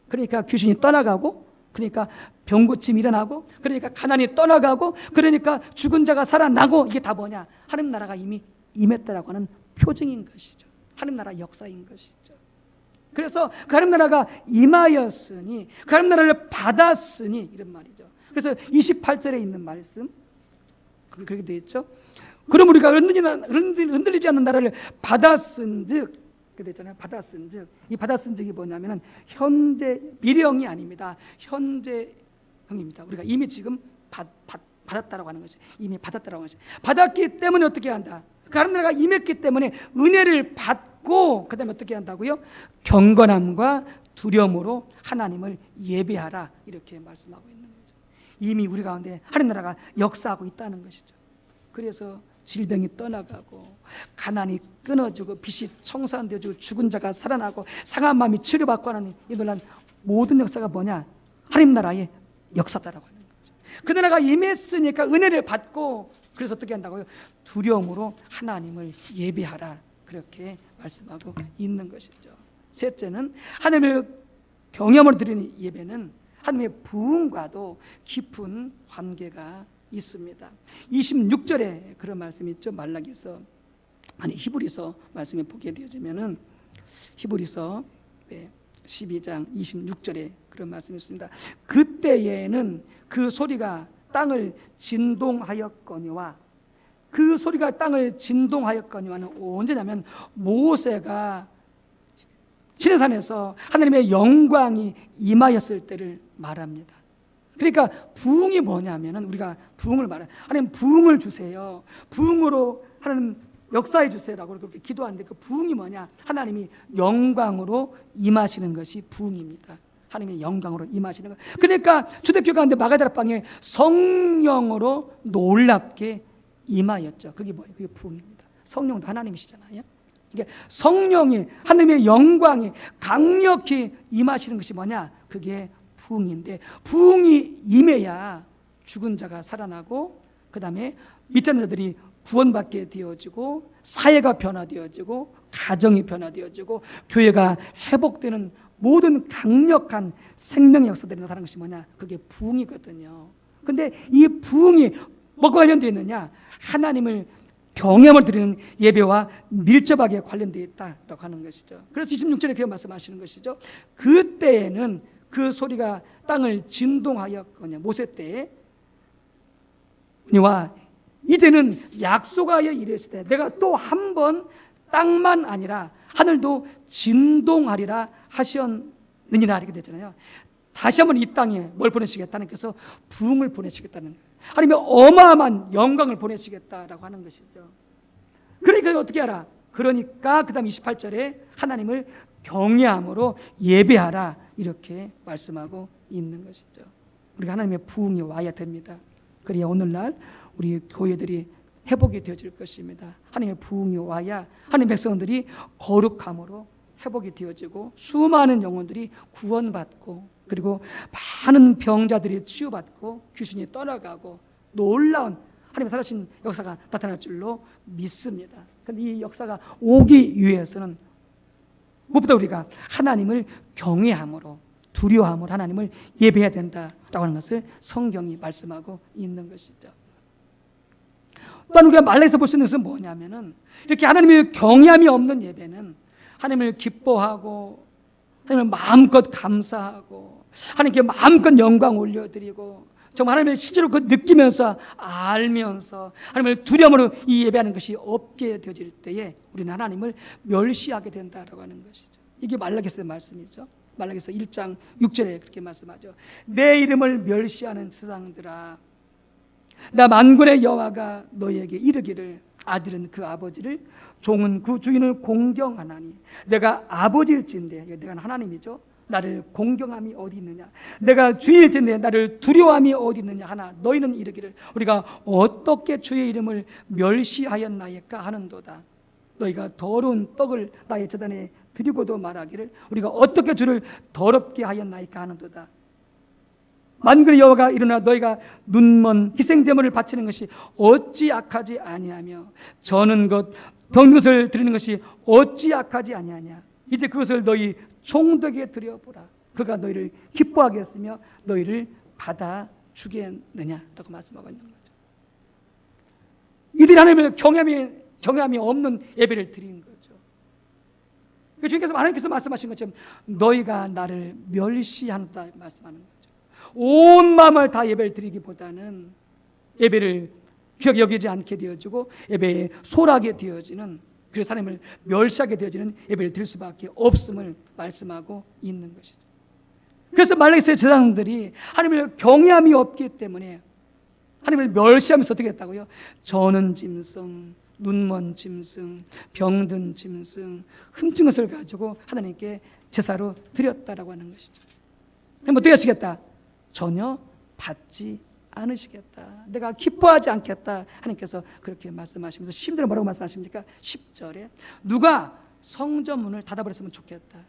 그러니까 귀신이 떠나가고, 그러니까 병고침이 일어나고, 그러니까 가난이 떠나가고, 그러니까 죽은 자가 살아나고, 이게 다 뭐냐? 하나님 나라가 이미 임했다라고 하는 표징인 것이죠. 하나님 나라 역사인 것이죠. 그래서 그 하나님 나라가 임하였으니, 그 하나님 나라를 받았으니, 이런 말이죠. 그래서 28절에 있는 말씀 그렇게 되어 있죠. 그럼 우리가 흔들리지 않는 나라를 받았은즉, 그렇게 되잖아요. 받았은즉, 이 받았은즉이 뭐냐면은 현재 미래형이 아닙니다. 현재형입니다. 우리가 이미 지금 받았다라고 하는 것이, 이미 받았다라고 하는 것이, 받았기 때문에 어떻게 한다? 그 하나님 나라가 임했기 때문에 은혜를 받고, 그 다음에 어떻게 한다고요? 경건함과 두려움으로 하나님을 예배하라, 이렇게 말씀하고 있는 거죠. 이미 우리 가운데 하나님 나라가 역사하고 있다는 것이죠. 그래서 질병이 떠나가고, 가난이 끊어지고, 빚이 청산되어지고, 죽은 자가 살아나고, 상한 마음이 치료받고 하는 이 놀란 모든 역사가 뭐냐? 하나님 나라의 역사다라고 하는 거죠. 그 나라가 임했으니까 은혜를 받고, 그래서 어떻게 한다고요? 두려움으로 하나님을 예배하라, 그렇게 말씀하고 있는 것이죠. 셋째는, 하나님을 경험을 드리는 예배는 하나님의 부흥과도 깊은 관계가 있습니다. 26절에 그런 말씀이 있죠. 히브리서 말씀에 보게 되어지면은 히브리서 12장 26절에 그런 말씀이 있습니다. 그때에는 그 소리가 땅을 진동하였거니와, 그 소리가 땅을 진동하였거니와는 언제냐면 모세가 시내산에서 하나님의 영광이 임하였을 때를 말합니다. 그러니까 부흥이 뭐냐면은, 우리가 부흥을 말해, 하나님 부흥을 주세요, 부흥으로 하나님 역사해 주세요라고 그렇게 기도하는데, 그 부흥이 뭐냐? 하나님이 영광으로 임하시는 것이 부흥입니다. 하나님의 영광으로 임하시는 것. 그러니까 초대교회 가운데 마가다라 방에 성령으로 놀랍게 임하였죠. 그게 뭐예요? 그게 부흥입니다. 성령도 하나님이시잖아요. 이게 성령이, 하나님의 영광이 강력히 임하시는 것이 뭐냐? 그게 부흥인데, 부흥이 임해야 죽은 자가 살아나고, 그 다음에 믿지 않는 자들이 구원받게 되어지고, 사회가 변화되어지고, 가정이 변화되어지고, 교회가 회복되는 모든 강력한 생명의 역사들이 나타나는 것이 뭐냐? 그게 부흥이거든요. 근데 이 부흥이 뭐가 관련되어 있느냐? 하나님을 경험을 드리는 예배와 밀접하게 관련되어 있다라고 하는 것이죠. 그래서 26절에 그렇게 말씀하시는 것이죠. 그때에는 그 소리가 땅을 진동하였거냐, 모세 때에, 와 이제는 약속하여 이르시되 내가 또 한 번 땅만 아니라 하늘도 진동하리라 하셨느니라, 이렇게 되잖아요. 다시 한번 이 땅에 뭘 보내시겠다는, 그래서 부흥을 보내시겠다는 거예요. 하나님의 어마어마한 영광을 보내시겠다라고 하는 것이죠. 그러니까 어떻게 하라? 그러니까 그 다음 28절에 하나님을 경외함으로 예배하라, 이렇게 말씀하고 있는 것이죠. 우리가 하나님의 부흥이 와야 됩니다. 그래야 오늘날 우리 교회들이 회복이 되어질 것입니다. 하나님의 부흥이 와야 하나님의 백성들이 거룩함으로 회복이 되어지고 수많은 영혼들이 구원받고 그리고 많은 병자들이 치유받고 귀신이 떠나가고 놀라운 하나님의 살아신 역사가 나타날 줄로 믿습니다. 그런데 이 역사가 오기 위해서는 무엇보다 우리가 하나님을 경외함으로 두려워함으로 하나님을 예배해야 된다라고 하는 것을 성경이 말씀하고 있는 것이죠. 또한 우리가 말라기서 볼 수 있는 것은 뭐냐면은 이렇게 하나님을 경외함이 없는 예배는 하나님을 기뻐하고 하나님을 마음껏 감사하고 하나님께 마음껏 영광 올려드리고 정말 하나님을 실제로 그 느끼면서 알면서 하나님을 두려움으로 이 예배하는 것이 없게 되어질 때에 우리는 하나님을 멸시하게 된다라고 하는 것이죠. 이게 말라기서의 말씀이죠. 말라기서 1장 6절에 그렇게 말씀하죠. 내 이름을 멸시하는 세상들아, 나 만군의 여호와가 너희에게 이르기를 아들은 그 아버지를 종은 그 주인을 공경하나니 내가 아버지일진데, 내가 하나님이죠. 나를 공경함이 어디 있느냐, 내가 주일진데 나를 두려워함이 어디 있느냐 하나 너희는 이르기를 우리가 어떻게 주의 이름을 멸시하였나이까 하는도다. 너희가 더러운 떡을 나의 제단에 드리고도 말하기를 우리가 어떻게 주를 더럽게 하였나이까 하는도다. 만군의 여호와가 일어나 너희가 눈먼 희생제물을 바치는 것이 어찌 악하지 아니하며 저는 것 병든 것을 드리는 것이 어찌 악하지 아니하냐. 이제 그것을 너희 총독에게 드려보라. 그가 너희를 기뻐하게 했으며 너희를 받아주겠느냐라고 말씀하고 있는 거죠. 이들이 하나님을 경외함이 없는 예배를 드린 거죠. 주님께서 하나님께서 말씀하신 것처럼 너희가 나를 멸시한다 말씀하는 거죠. 온 마음을 다 예배를 드리기보다는 예배를 귀하게 여기지 않게 되어지고 예배에 소홀하게 되어지는, 그래서 하나님을 멸시하게 되어지는 예배를 드릴 수밖에 없음을 말씀하고 있는 것이죠. 그래서 말라기서의 제사장들이 하나님을 경외함이 없기 때문에 하나님을 멸시하면서 어떻게 했다고요? 저는 짐승, 눈먼 짐승, 병든 짐승, 흠진 것을 가지고 하나님께 제사로 드렸다라고 하는 것이죠. 그럼 어떻게 하시겠다? 전혀 받지 않으시겠다. 내가 기뻐하지 않겠다. 하나님께서 그렇게 말씀하시면서 10절에 뭐라고 말씀하십니까? 10절에 누가 성전문을 닫아버렸으면 좋겠다.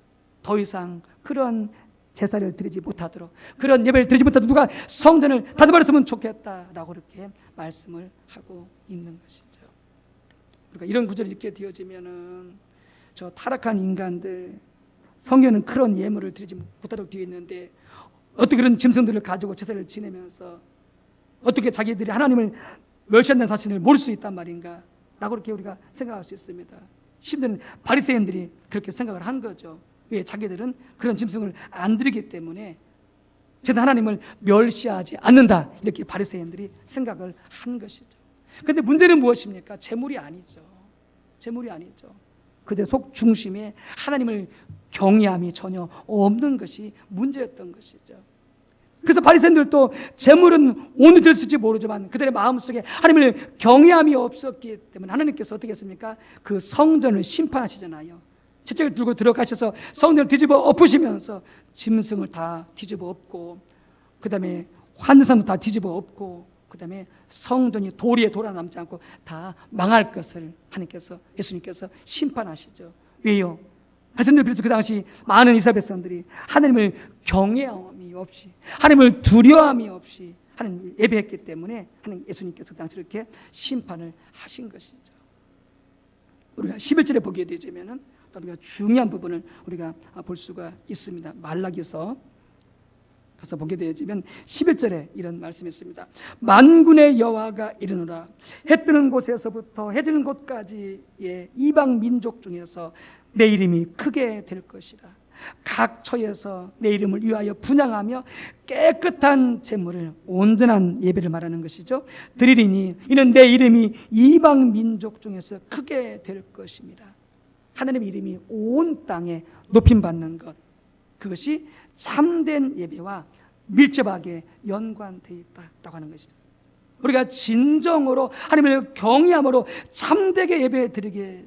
더 이상 그런 제사를 드리지 못하도록, 그런 예배를 드리지 못하도록 누가 성전을 닫아버렸으면 좋겠다라고 그렇게 말씀을 하고 있는 것이죠. 그러니까 이런 구절을 읽게 되어지면은 저 타락한 인간들, 성경은 그런 예물을 드리지 못하도록 되어 있는데 어떻게 그런 짐승들을 가지고 제사를 지내면서 어떻게 자기들이 하나님을 멸시한다는 사실을 모를 수 있단 말인가 라고 그렇게 우리가 생각할 수 있습니다. 심지어는 바리새인들이 그렇게 생각을 한 거죠. 왜? 자기들은 그런 짐승을 안 드리기 때문에 제가 하나님을 멸시하지 않는다, 이렇게 바리새인들이 생각을 한 것이죠. 그런데 문제는 무엇입니까? 재물이 아니죠. 재물이 아니죠. 그들 속 중심에 하나님을 경외함이 전혀 없는 것이 문제였던 것이죠. 그래서 바리새인들도 재물은 오늘 됐을지 모르지만 그들의 마음속에 하나님을 경외함이 없었기 때문에 하나님께서 어떻게 했습니까? 그 성전을 심판하시잖아요. 채찍을 들고 들어가셔서 성전을 뒤집어 엎으시면서 짐승을 다 뒤집어 엎고, 그 다음에 환상도 다 뒤집어 엎고, 그 다음에 성전이 도리에 돌아남지 않고 다 망할 것을 하나님께서, 예수님께서 심판하시죠. 왜요? 바리새인들 비롯해서 그 당시 많은 이스라엘 백성들이 하나님을 경외함이 없이, 하나님을 두려움이 없이 하나님을 예배했기 때문에 하나님, 예수님께서 그 당시 이렇게 심판을 하신 것이죠. 우리가 11절에 보게 되자면은 또 우리가 중요한 부분을 우리가 볼 수가 있습니다. 말라기서 가서 보게 되어지면 11절에 이런 말씀이 있습니다. 만군의 여호와가 이르노라, 해 뜨는 곳에서부터 해 지는 곳까지의 이방 민족 중에서 내 이름이 크게 될 것이라. 각 처에서 내 이름을 위하여 분향하며 깨끗한 제물을, 온전한 예배를 말하는 것이죠, 드리리니 이는 내 이름이 이방 민족 중에서 크게 될 것입니다. 하나님의 이름이 온 땅에 높임받는 것, 그것이 참된 예배와 밀접하게 연관되어 있다고 하는 것이죠. 우리가 진정으로 하나님을 경외함으로 참되게 예배 드리게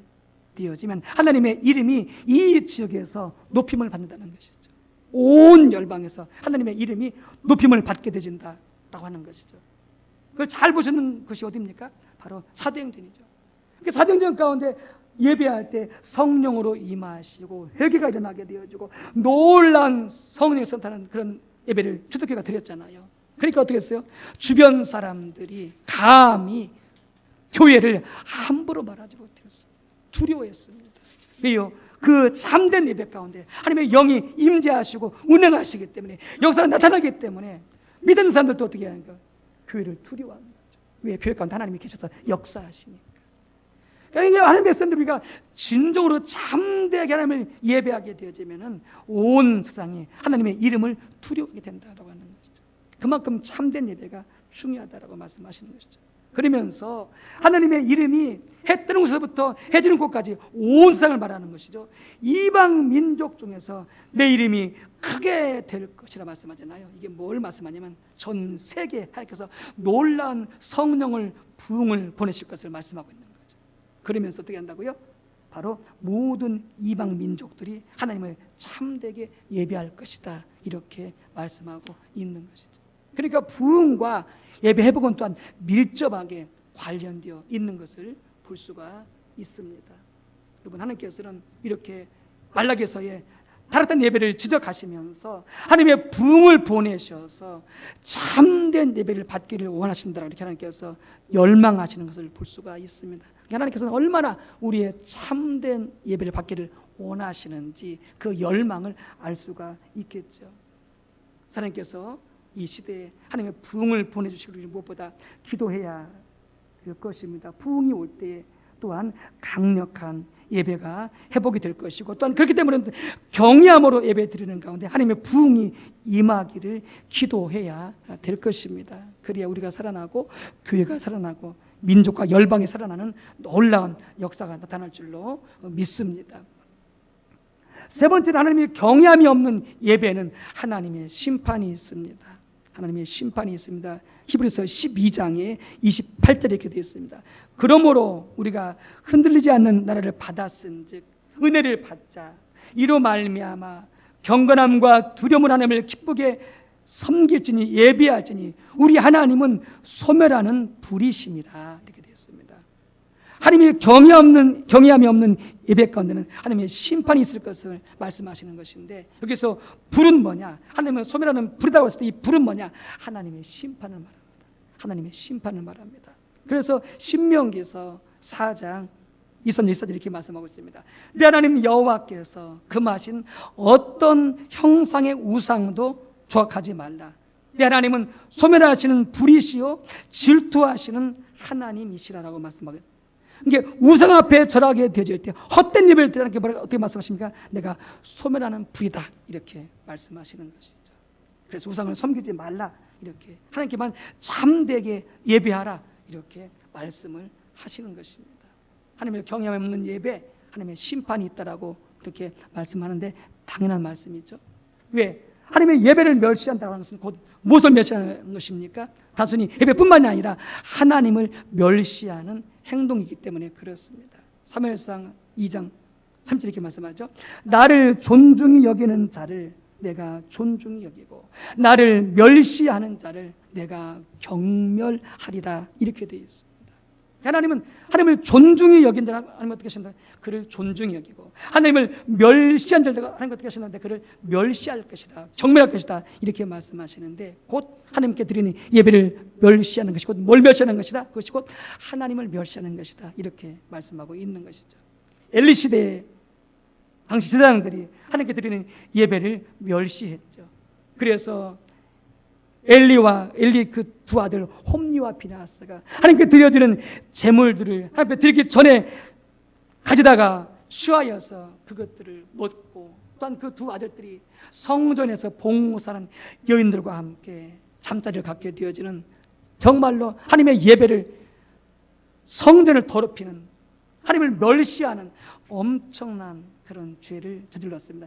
되어지면 하나님의 이름이 이 지역에서 높임을 받는다는 것이죠. 온 열방에서 하나님의 이름이 높임을 받게 되진다라고 하는 것이죠. 그걸 잘 보시는 것이 어디입니까? 바로 사도행전이죠. 사도행전 가운데 예배할 때 성령으로 임하시고 회개가 일어나게 되어지고 놀라운 성령의 선탄하는 그런 예배를 초대교회가 드렸잖아요. 그러니까 어떻게 했어요? 주변 사람들이 감히 교회를 함부로 말하지 못했어요. 두려워했습니다. 왜요? 그 참된 예배 가운데 하나님의 영이 임재하시고 운행하시기 때문에, 역사가 나타나기 때문에 믿는 사람들도 어떻게 하는가? 교회를 두려워하는 거죠. 왜? 교회 가운데 하나님이 계셔서 역사하시니까. 그러니까 하나님의 백성들, 우리가 진정으로 참되게 하나님을 예배하게 되어지면은 온 세상이 하나님의 이름을 두려워하게 된다라고 하는 것이죠. 그만큼 참된 예배가 중요하다라고 말씀하시는 것이죠. 그러면서 하나님의 이름이 해 뜨는 곳에서부터 해 지는 곳까지 온 세상을 말하는 것이죠. 이방 민족 중에서 내 이름이 크게 될 것이라 말씀하잖아요. 이게 뭘 말씀하냐면 전 세계에 하나님께서 놀라운 성령을 부흥을 보내실 것을 말씀하고 있는 거죠. 그러면서 어떻게 한다고요? 바로 모든 이방 민족들이 하나님을 참되게 예배할 것이다, 이렇게 말씀하고 있는 것이죠. 그러니까 부흥과 예배 회복은 또한 밀접하게 관련되어 있는 것을 볼 수가 있습니다. 여러분, 하나님께서는 이렇게 말라기서에 타락한 예배를 지적하시면서 하나님의 부흥을 보내셔서 참된 예배를 받기를 원하신다, 이렇게 하나님께서 열망하시는 것을 볼 수가 있습니다. 하나님께서는 얼마나 우리의 참된 예배를 받기를 원하시는지 그 열망을 알 수가 있겠죠. 하나님께서 이 시대에 하나님의 부흥을 보내주시기를 무엇보다 기도해야 될 것입니다. 부흥이 올 때에 또한 강력한 예배가 회복이 될 것이고, 또한 그렇기 때문에 경외함으로 예배 드리는 가운데 하나님의 부흥이 임하기를 기도해야 될 것입니다. 그래야 우리가 살아나고 교회가 살아나고 민족과 열방이 살아나는 놀라운 역사가 나타날 줄로 믿습니다. 세 번째는 하나님의 경외함이 없는 예배는 하나님의 심판이 있습니다. 하나님의 심판이 있습니다. 히브리서 12장에 28절에 이렇게 되어 있습니다. 그러므로 우리가 흔들리지 않는 나라를 받았은즉 은혜를 받자. 이로 말미암아 경건함과 두려움을 하나님을 기쁘게 섬길지니 예배할지니 우리 하나님은 소멸하는 불이심이라, 이렇게 되어 있습니다. 하나님의 경외함이 없는 예배 가운데는 하나님의 심판이 있을 것을 말씀하시는 것인데, 여기서 불은 뭐냐? 하나님은 소멸하는 불이라고 했을 때 이 불은 뭐냐? 하나님의 심판을 말합니다. 하나님의 심판을 말합니다. 그래서 신명기서 4장 23절에 이렇게 말씀하고 있습니다. 내 하나님 여호와께서 금하신 어떤 형상의 우상도 조각하지 말라. 내 하나님은 소멸하시는 불이시요 질투하시는 하나님이시라라고 말씀하고 있습니다. 이게 우상 앞에 절하게 되어질 때, 헛된 예배를 드리는 게 어떻게 말씀하십니까? 내가 소멸하는 불이다, 이렇게 말씀하시는 것이죠. 그래서 우상을 섬기지 말라, 이렇게 하나님께만 참되게 예배하라, 이렇게 말씀을 하시는 것입니다. 하나님의 경외함 없는 예배, 하나님의 심판이 있다라고 그렇게 말씀하는데 당연한 말씀이죠. 왜? 하나님의 예배를 멸시한다고 하는 것은 곧 무엇을 멸시하는 것입니까? 단순히 예배뿐만이 아니라 하나님을 멸시하는 행동이기 때문에 그렇습니다. 사무엘상 2장 3절 이렇게 말씀하죠. 나를 존중히 여기는 자를 내가 존중히 여기고 나를 멸시하는 자를 내가 경멸하리라, 이렇게 되어 있습니다. 하나님은 하나님을 존중히 여긴 자를 하나님 어떻게 하신다? 그를 존중히 여기고, 하나님을 멸시한 자를 하나님 어떻게 하시는데 그를 멸시할 것이다, 경멸할 것이다, 이렇게 말씀하시는데, 곧 하나님께 드리는 예배를 멸시하는 것이 곧 뭘 멸시하는 것이다? 그것이 곧 하나님을 멸시하는 것이다, 이렇게 말씀하고 있는 것이죠. 엘리 시대에 당시 제사장들이 하나님께 드리는 예배를 멸시했죠. 그래서 엘리 그 두 아들 홈리와 비나하스가 하나님께 드려지는 제물들을 하나님께 드리기 전에 가져다가 취하여서 그것들을 먹고, 또한 그 두 아들들이 성전에서 봉사하는 여인들과 함께 잠자리를 갖게 되어지는, 정말로 하나님의 예배를, 성전을 더럽히는, 하나님을 멸시하는 엄청난 그런 죄를 저질렀습니다.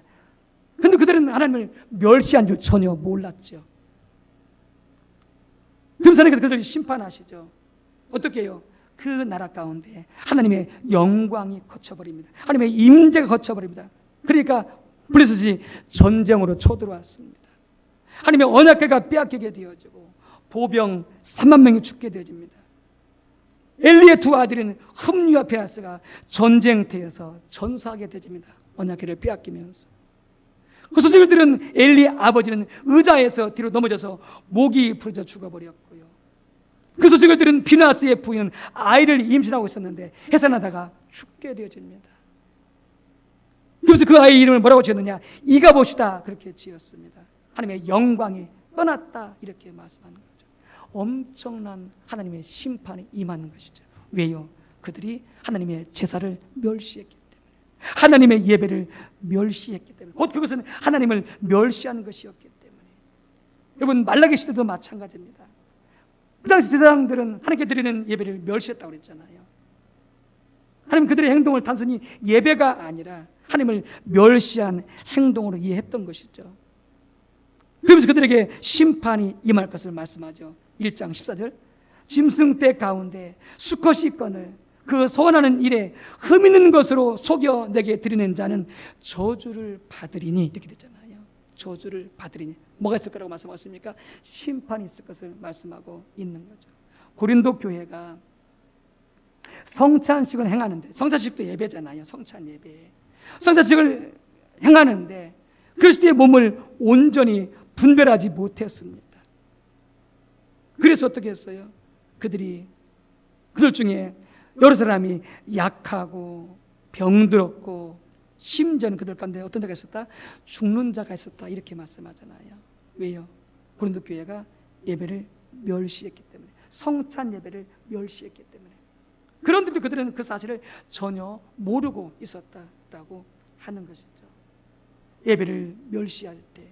그런데 그들은 하나님을 멸시한 줄 전혀 몰랐죠. 그러면서 하나님께서 그들을 심판하시죠. 어떻게 해요? 그 나라 가운데 하나님의 영광이 거쳐버립니다. 하나님의 임재가 거쳐버립니다. 그러니까 블레셋이 전쟁으로 쳐들어왔습니다. 하나님의 언약궤가 빼앗기게 되어지고 보병 3만 명이 죽게 되어집니다. 엘리의 두 아들인 흠리와 베나스가 전쟁터에서 전사하게 되집니다. 언약궤를 빼앗기면서. 그 소식을 들은 엘리 아버지는 의자에서 뒤로 넘어져서 목이 부러져 죽어버렸고요. 그 소식을 들은 비나스의 부인은 아이를 임신하고 있었는데 해산하다가 죽게 되어집니다. 그래서 그 아이의 이름을 뭐라고 지었느냐? 이가봇이다, 그렇게 지었습니다. 하나님의 영광이 떠났다, 이렇게 말씀하는 거죠. 엄청난 하나님의 심판이 임하는 것이죠. 왜요? 그들이 하나님의 제사를 멸시했기 때문에, 하나님의 예배를 멸시했기 때문에, 곧 그것은 하나님을 멸시하는 것이었기 때문에. 여러분, 말라기 시대도 마찬가지입니다. 그 당시 제사장들은 하나님께 드리는 예배를 멸시했다고 그랬잖아요. 하나님 그들의 행동을 단순히 예배가 아니라 하나님을 멸시한 행동으로 이해했던 것이죠. 그러면서 그들에게 심판이 임할 것을 말씀하죠. 1장 14절, 짐승 떼 가운데 수컷이 있거늘 그 소원하는 일에 흠 있는 것으로 속여 내게 드리는 자는 저주를 받으리니, 이렇게 됐잖아요. 저주를 받으리니. 뭐가 있을 거라고 말씀하셨습니까? 심판이 있을 것을 말씀하고 있는 거죠. 고린도 교회가 성찬식을 행하는데, 성찬식도 예배잖아요. 성찬 예배. 성찬식을 행하는데 그리스도의 몸을 온전히 분별하지 못했습니다. 그래서 어떻게 했어요? 그들 중에 여러 사람이 약하고 병들었고, 심지어는 그들 가운데 어떤 자가 있었다? 죽는 자가 있었다, 이렇게 말씀하잖아요. 왜요? 고린도 교회가 예배를 멸시했기 때문에, 성찬 예배를 멸시했기 때문에. 그런데도 그들은 그 사실을 전혀 모르고 있었다라고 하는 것이죠. 예배를 멸시할 때,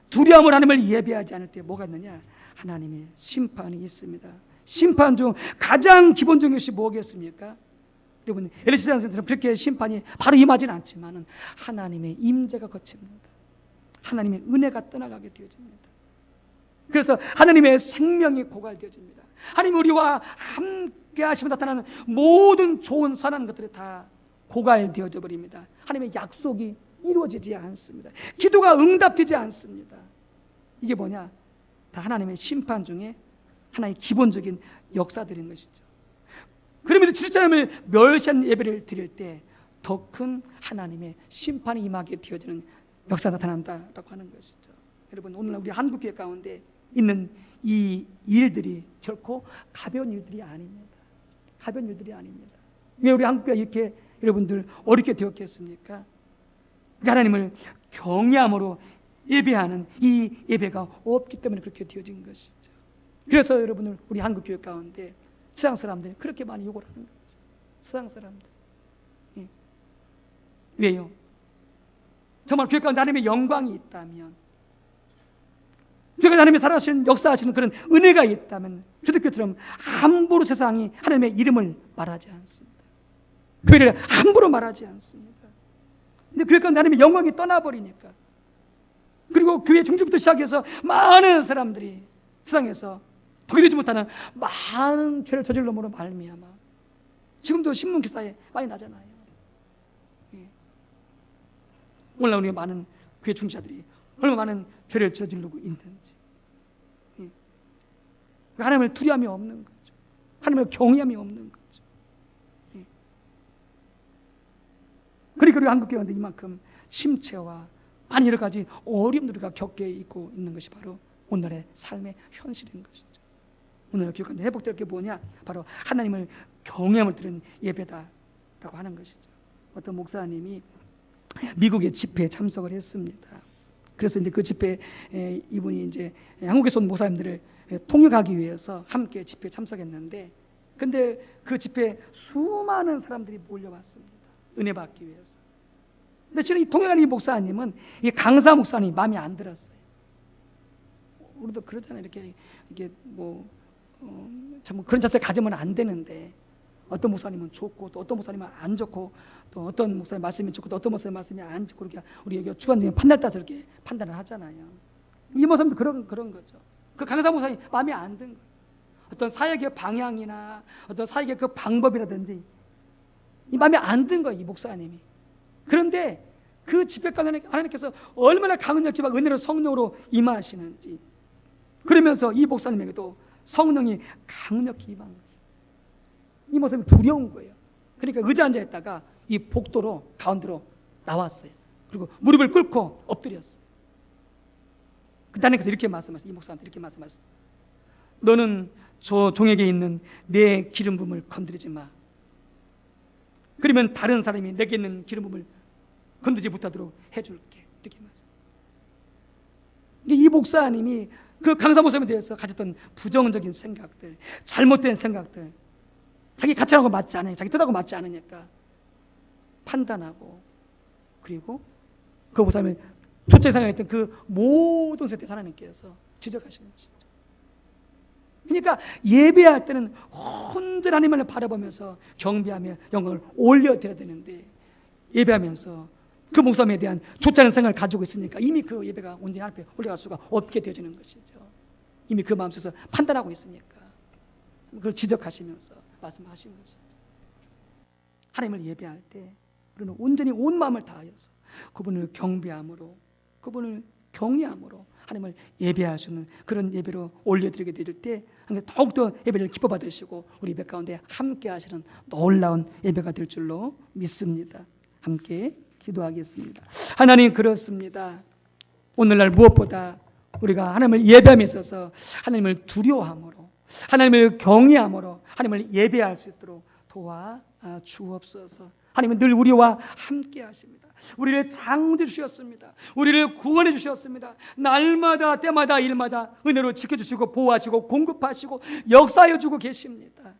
두려움을 하나님을 예배하지 않을 때 뭐가 있느냐? 하나님의 심판이 있습니다. 심판 중 가장 기본적인 것이 뭐겠습니까? 여러분, 엘리시장처럼 그렇게 심판이 바로 임하지는 않지만 하나님의 임재가 거칩니다. 하나님의 은혜가 떠나가게 되어집니다. 그래서 하나님의 생명이 고갈되어집니다. 하나님 우리와 함께 하시면 나타나는 모든 좋은 선한 것들이 다 고갈되어져 버립니다. 하나님의 약속이 이루어지지 않습니다. 기도가 응답되지 않습니다. 이게 뭐냐? 다 하나님의 심판 중에 하나의 기본적인 역사들인 것이죠. 그러면서 지주자님을 멸시한 예배를 드릴 때 더 큰 하나님의 심판이 임하게 되어지는 역사가 나타난다라고 하는 것이죠. 여러분, 오늘날 우리 한국교회 가운데 있는 이 일들이 결코 가벼운 일들이 아닙니다. 가벼운 일들이 아닙니다. 왜 우리 한국교회가 이렇게 여러분들 어렵게 되었겠습니까? 하나님을 경외함으로 예배하는 이 예배가 없기 때문에 그렇게 되어진 것이죠. 그래서 여러분들 우리 한국교회 가운데 세상 사람들이 그렇게 많이 욕을 하는 거죠. 세상 사람들. 예. 왜요? 정말 교회 가운데 하나님의 영광이 있다면, 교회 가운데 하나님의 살아가시는 역사하시는 그런 은혜가 있다면 주택교회처럼 함부로 세상이 하나님의 이름을 말하지 않습니다. 교회를 함부로 말하지 않습니다. 근데 교회 가운데 하나님의 영광이 떠나버리니까, 그리고 교회 중심부터 시작해서 많은 사람들이 세상에서 거기되지 못하는 많은 죄를 저질러므로 말미암아 지금도 신문 기사에 많이 나잖아요. 예. 오늘날 우리 많은 교회 중지자들이 얼마나 많은 죄를 저지르고 있는지. 예. 하나님을 두려움이 없는 거죠. 하나님을 경외함이 없는 거죠. 예. 그러니까 우리 한국교회인데 이만큼 심체와 많은 여러 가지 어려움들을 겪게 있고 있는 것이 바로 오늘날의 삶의 현실인 것이죠. 오늘 교회가 회복될 게 뭐냐? 바로 하나님을 경외함을 드리는 예배다라고 하는 것이죠. 어떤 목사님이 미국의 집회에 참석을 했습니다. 그래서 이제 그 집회 이분이 이제 한국에서 온 목사님들을 통역하기 위해서 함께 집회에 참석했는데, 근데 그 집회에 수많은 사람들이 몰려왔습니다. 은혜 받기 위해서. 근데 지금 이 통역하는 이 목사님은 이 강사 목사님이 마음에 안 들었어요. 우리도 그러잖아요. 이렇게 뭐 참 그런 자세 가지면 안 되는데, 어떤 목사님은 좋고 또 어떤 목사님은 안 좋고, 또 어떤 목사님 말씀이 좋고 또 어떤 목사님 말씀이 안 좋고, 그렇게 우리 여기 주관적인 판단에 따라서 이렇게 판단을 하잖아요. 이 목사님도 그런 거죠. 그 강사 목사님 마음에 안 든 거예요. 어떤 사역의 방향이나 어떤 사역의 그 방법이라든지 이 마음에 안 든 거예요, 이 목사님이. 그런데 그 집회 가운데 하나님께서 얼마나 강력히 막 은혜로 성령으로 임하시는지, 그러면서 이 목사님에게도 성령이 강력히 임한 거예요. 이 모습이 두려운 거예요. 그러니까 의자 앉아 있다가 이 복도로 가운데로 나왔어요. 그리고 무릎을 꿇고 엎드렸어요. 그다음에서 이렇게 말씀하셨어요. 이 목사한테 이렇게 말씀하셨어요. 너는 저 종에게 있는 내 기름 부음을 건드리지 마. 그러면 다른 사람이 내게 있는 기름 부음을 건드리지 못하도록 해줄게. 이렇게 말씀. 이 목사님이 그 강사 목사님에 대해서 가졌던 부정적인 생각들, 잘못된 생각들, 자기 가치하고 맞지 않으니까, 자기 뜻하고 맞지 않으니까 판단하고, 그리고 그 목사님이 초짜에 생각했던 그 모든 세대 하나님께서 지적하시는 것이죠. 그러니까 예배할 때는 온전히 하나님을 바라보면서 경배하며 영광을 올려드려야 되는데, 예배하면서 그 목사님에 대한 좋지 않은 생각을 가지고 있으니까 이미 그 예배가 온전히 하나님 앞에 올라갈 수가 없게 되어지는 것이죠. 이미 그 마음속에서 판단하고 있으니까 그걸 지적하시면서 말씀하신 것이죠. 하나님을 예배할 때 우리는 온전히 온 마음을 다하여서 그분을 경배함으로, 그분을 경외함으로 하나님을 예배할 수 있는 그런 예배로 올려드리게 될 때 더욱더 예배를 기뻐 받으시고 우리 예배 가운데 함께 하시는 놀라운 예배가 될 줄로 믿습니다. 함께 기도하겠습니다. 하나님, 그렇습니다. 오늘날 무엇보다 우리가 하나님을 예배함에 있어서 하나님을 두려워함으로, 하나님을 경외함으로 하나님을 예배할 수 있도록 도와주옵소서. 하나님은 늘 우리와 함께 하십니다. 우리를 창조해 주셨습니다. 우리를 구원해 주셨습니다. 날마다 때마다 일마다 은혜로 지켜주시고 보호하시고 공급하시고 역사하여 주고 계십니다.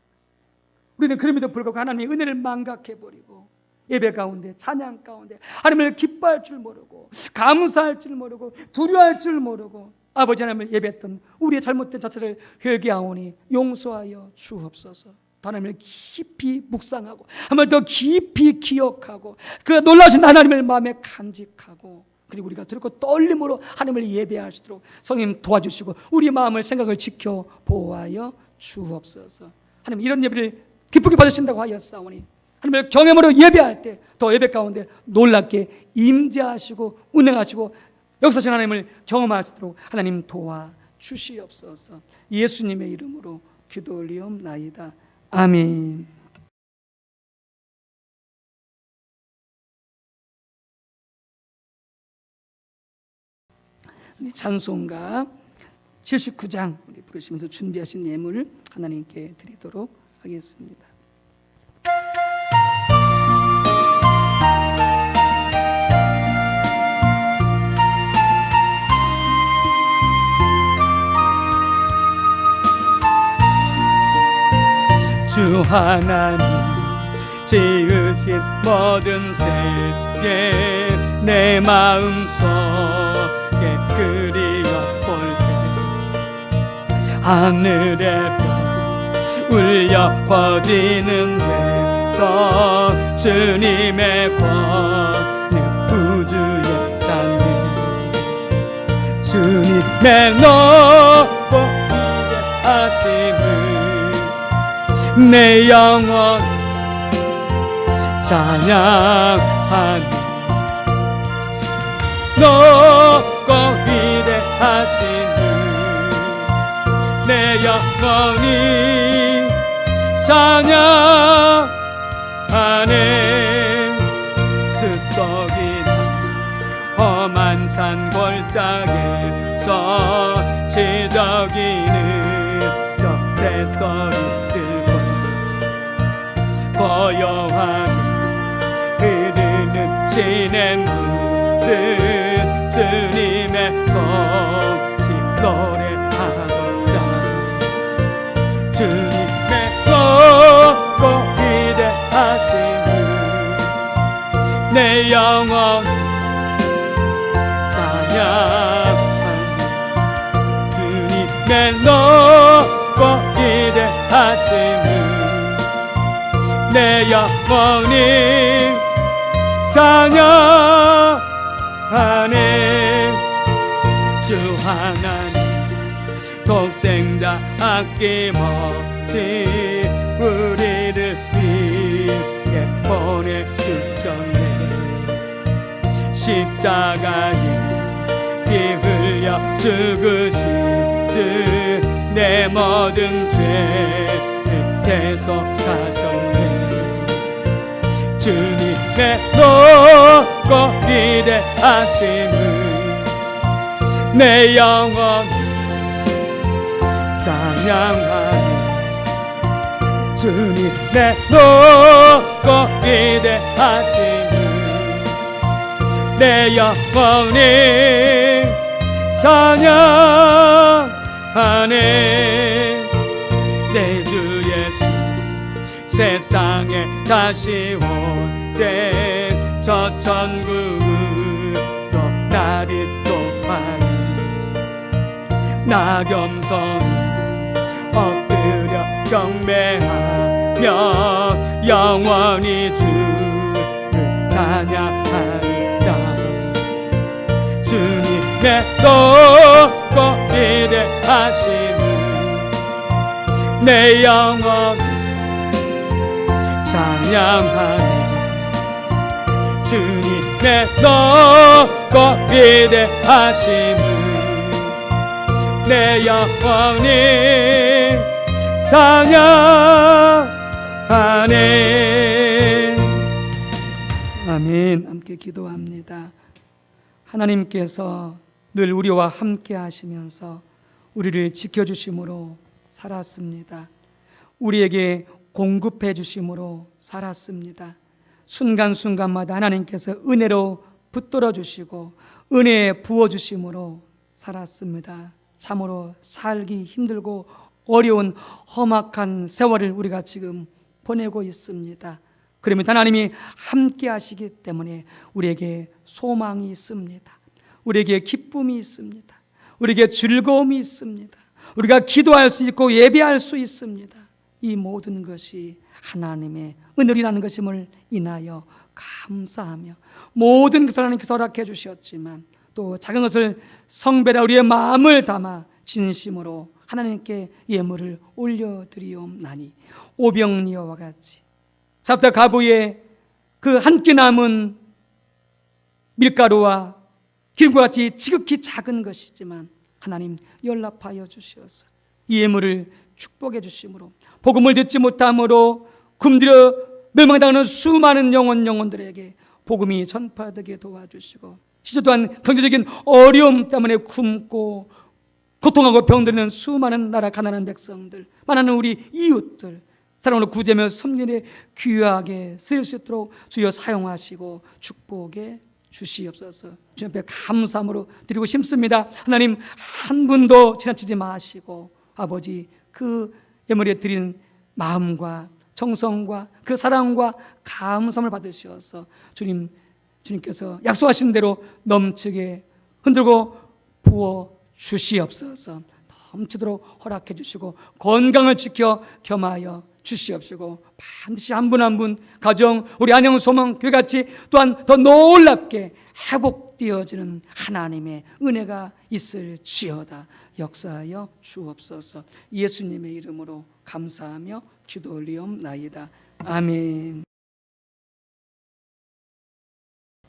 우리는 그럼에도 불구하고 하나님의 은혜를 망각해버리고 예배 가운데, 찬양 가운데 하나님을 기뻐할 줄 모르고, 감사할 줄 모르고, 두려워할 줄 모르고 아버지 하나님을 예배했던 우리의 잘못된 자세를 회개하오니 용서하여 주옵소서. 하나님을 깊이 묵상하고 한번 더 깊이 기억하고 그 놀라신 하나님을 마음에 간직하고, 그리고 우리가 들고 떨림으로 하나님을 예배할 수 있도록 성령 도와주시고 우리 마음을, 생각을 지켜 보호하여 주옵소서. 하나님, 이런 예배를 기쁘게 받으신다고 하였사오니 하나님을 경외함으로 예배할 때 더 예배 가운데 놀랍게 임재하시고 운행하시고 역사하신 하나님을 경험할 수 있도록 하나님 도와주시옵소서. 예수님의 이름으로 기도 올리옵나이다. 아멘. 찬송가 79장 우리 부르시면서 준비하신 예물을 하나님께 드리도록 하겠습니다. 주 하나님 지으신 모든 세계 내 마음속에 그리워볼 때 하늘의 별 울려 퍼지는 데서 주님의 권능 우주의 찬미 주님의 높고 위대하심을 내 영혼 찬양하니 높고 위대하시는 내 영혼이 찬양하네. 숲속이나 험한 산 골짜기에서 지저귀는 저 새소리들 고요하게 흐르는 시냇물은 주님의 소식 노래하도다. 주님의 높고 위대하심을 내 영혼 찬양하니 주님의 높고 위대하심을 내 영혼이 찬양하네. 주 하나님 독생자 아낌없이 우리를 위해 보내주셨네. 십자가에 피 흘려 죽으신 주 내 모든 죄를 대속하셨네. 주님의 높고 기대하심을 내 영혼이 찬양하니 주님의 높고 기대하심을 내 영혼이 찬양하네. 내 주 예수 세상에 다시 올 때 저 천국으로 나를 또한 나 겸손 엎드려 경배하며 영원히 주를 찬양하리라. 주님의 높고 기대하심을 내 영혼이 찬양하니 주님의 높고 기대하심을 내 영혼이 찬양하네. 아멘. 함께 기도합니다. 하나님께서 늘 우리와 함께 하시면서 우리를 지켜주심으로 살았습니다. 우리에게 공급해 주심으로 살았습니다. 순간순간마다 하나님께서 은혜로 붙들어 주시고 은혜에 부어 주심으로 살았습니다. 참으로 살기 힘들고 어려운 험악한 세월을 우리가 지금 보내고 있습니다. 그러면 하나님이 함께 하시기 때문에 우리에게 소망이 있습니다. 우리에게 기쁨이 있습니다. 우리에게 즐거움이 있습니다. 우리가 기도할 수 있고 예배할 수 있습니다. 이 모든 것이 하나님의 은혜라는 것임을 인하여 감사하며 모든 것을 하나님께서 허락해 주셨지만 또 작은 것을 성별하 우리의 마음을 담아 진심으로 하나님께 예물을 올려드리옵나니 오병이어와 같이 잡다 가부에 그 한 끼 남은 밀가루와 기름과 같이 지극히 작은 것이지만 하나님 연락하여 주시어서 이 예물을 축복해 주심으로 복음을 듣지 못함으로 굶주려 멸망당하는 수많은 영혼들에게 복음이 전파되게 도와주시고 시저 또한 경제적인 어려움 때문에 굶고 고통하고 병들는 수많은 나라 가난한 백성들, 많은 우리 이웃들 사랑으로 구제며 섬기에 귀하게 쓰일 수 있도록 주여 사용하시고 축복해 주시옵소서. 주 앞에 감사함으로 드리고 싶습니다. 하나님 한 분도 지나치지 마시고 아버지 그 예물에 드린 마음과 정성과 그 사랑과 감사함을 받으셔서 주님께서 약속하신 대로 넘치게 흔들고 부어 주시옵소서. 넘치도록 허락해 주시고 건강을 지켜 겸하여 주시옵시고 반드시 한 분 한 분 가정 우리 안영소망교회같이 또한 더 놀랍게 회복되어지는 하나님의 은혜가 있을지어다. 역사하여 주옵소서. 예수님의 이름으로 감사하며 기도 올리옵나이다. 아멘.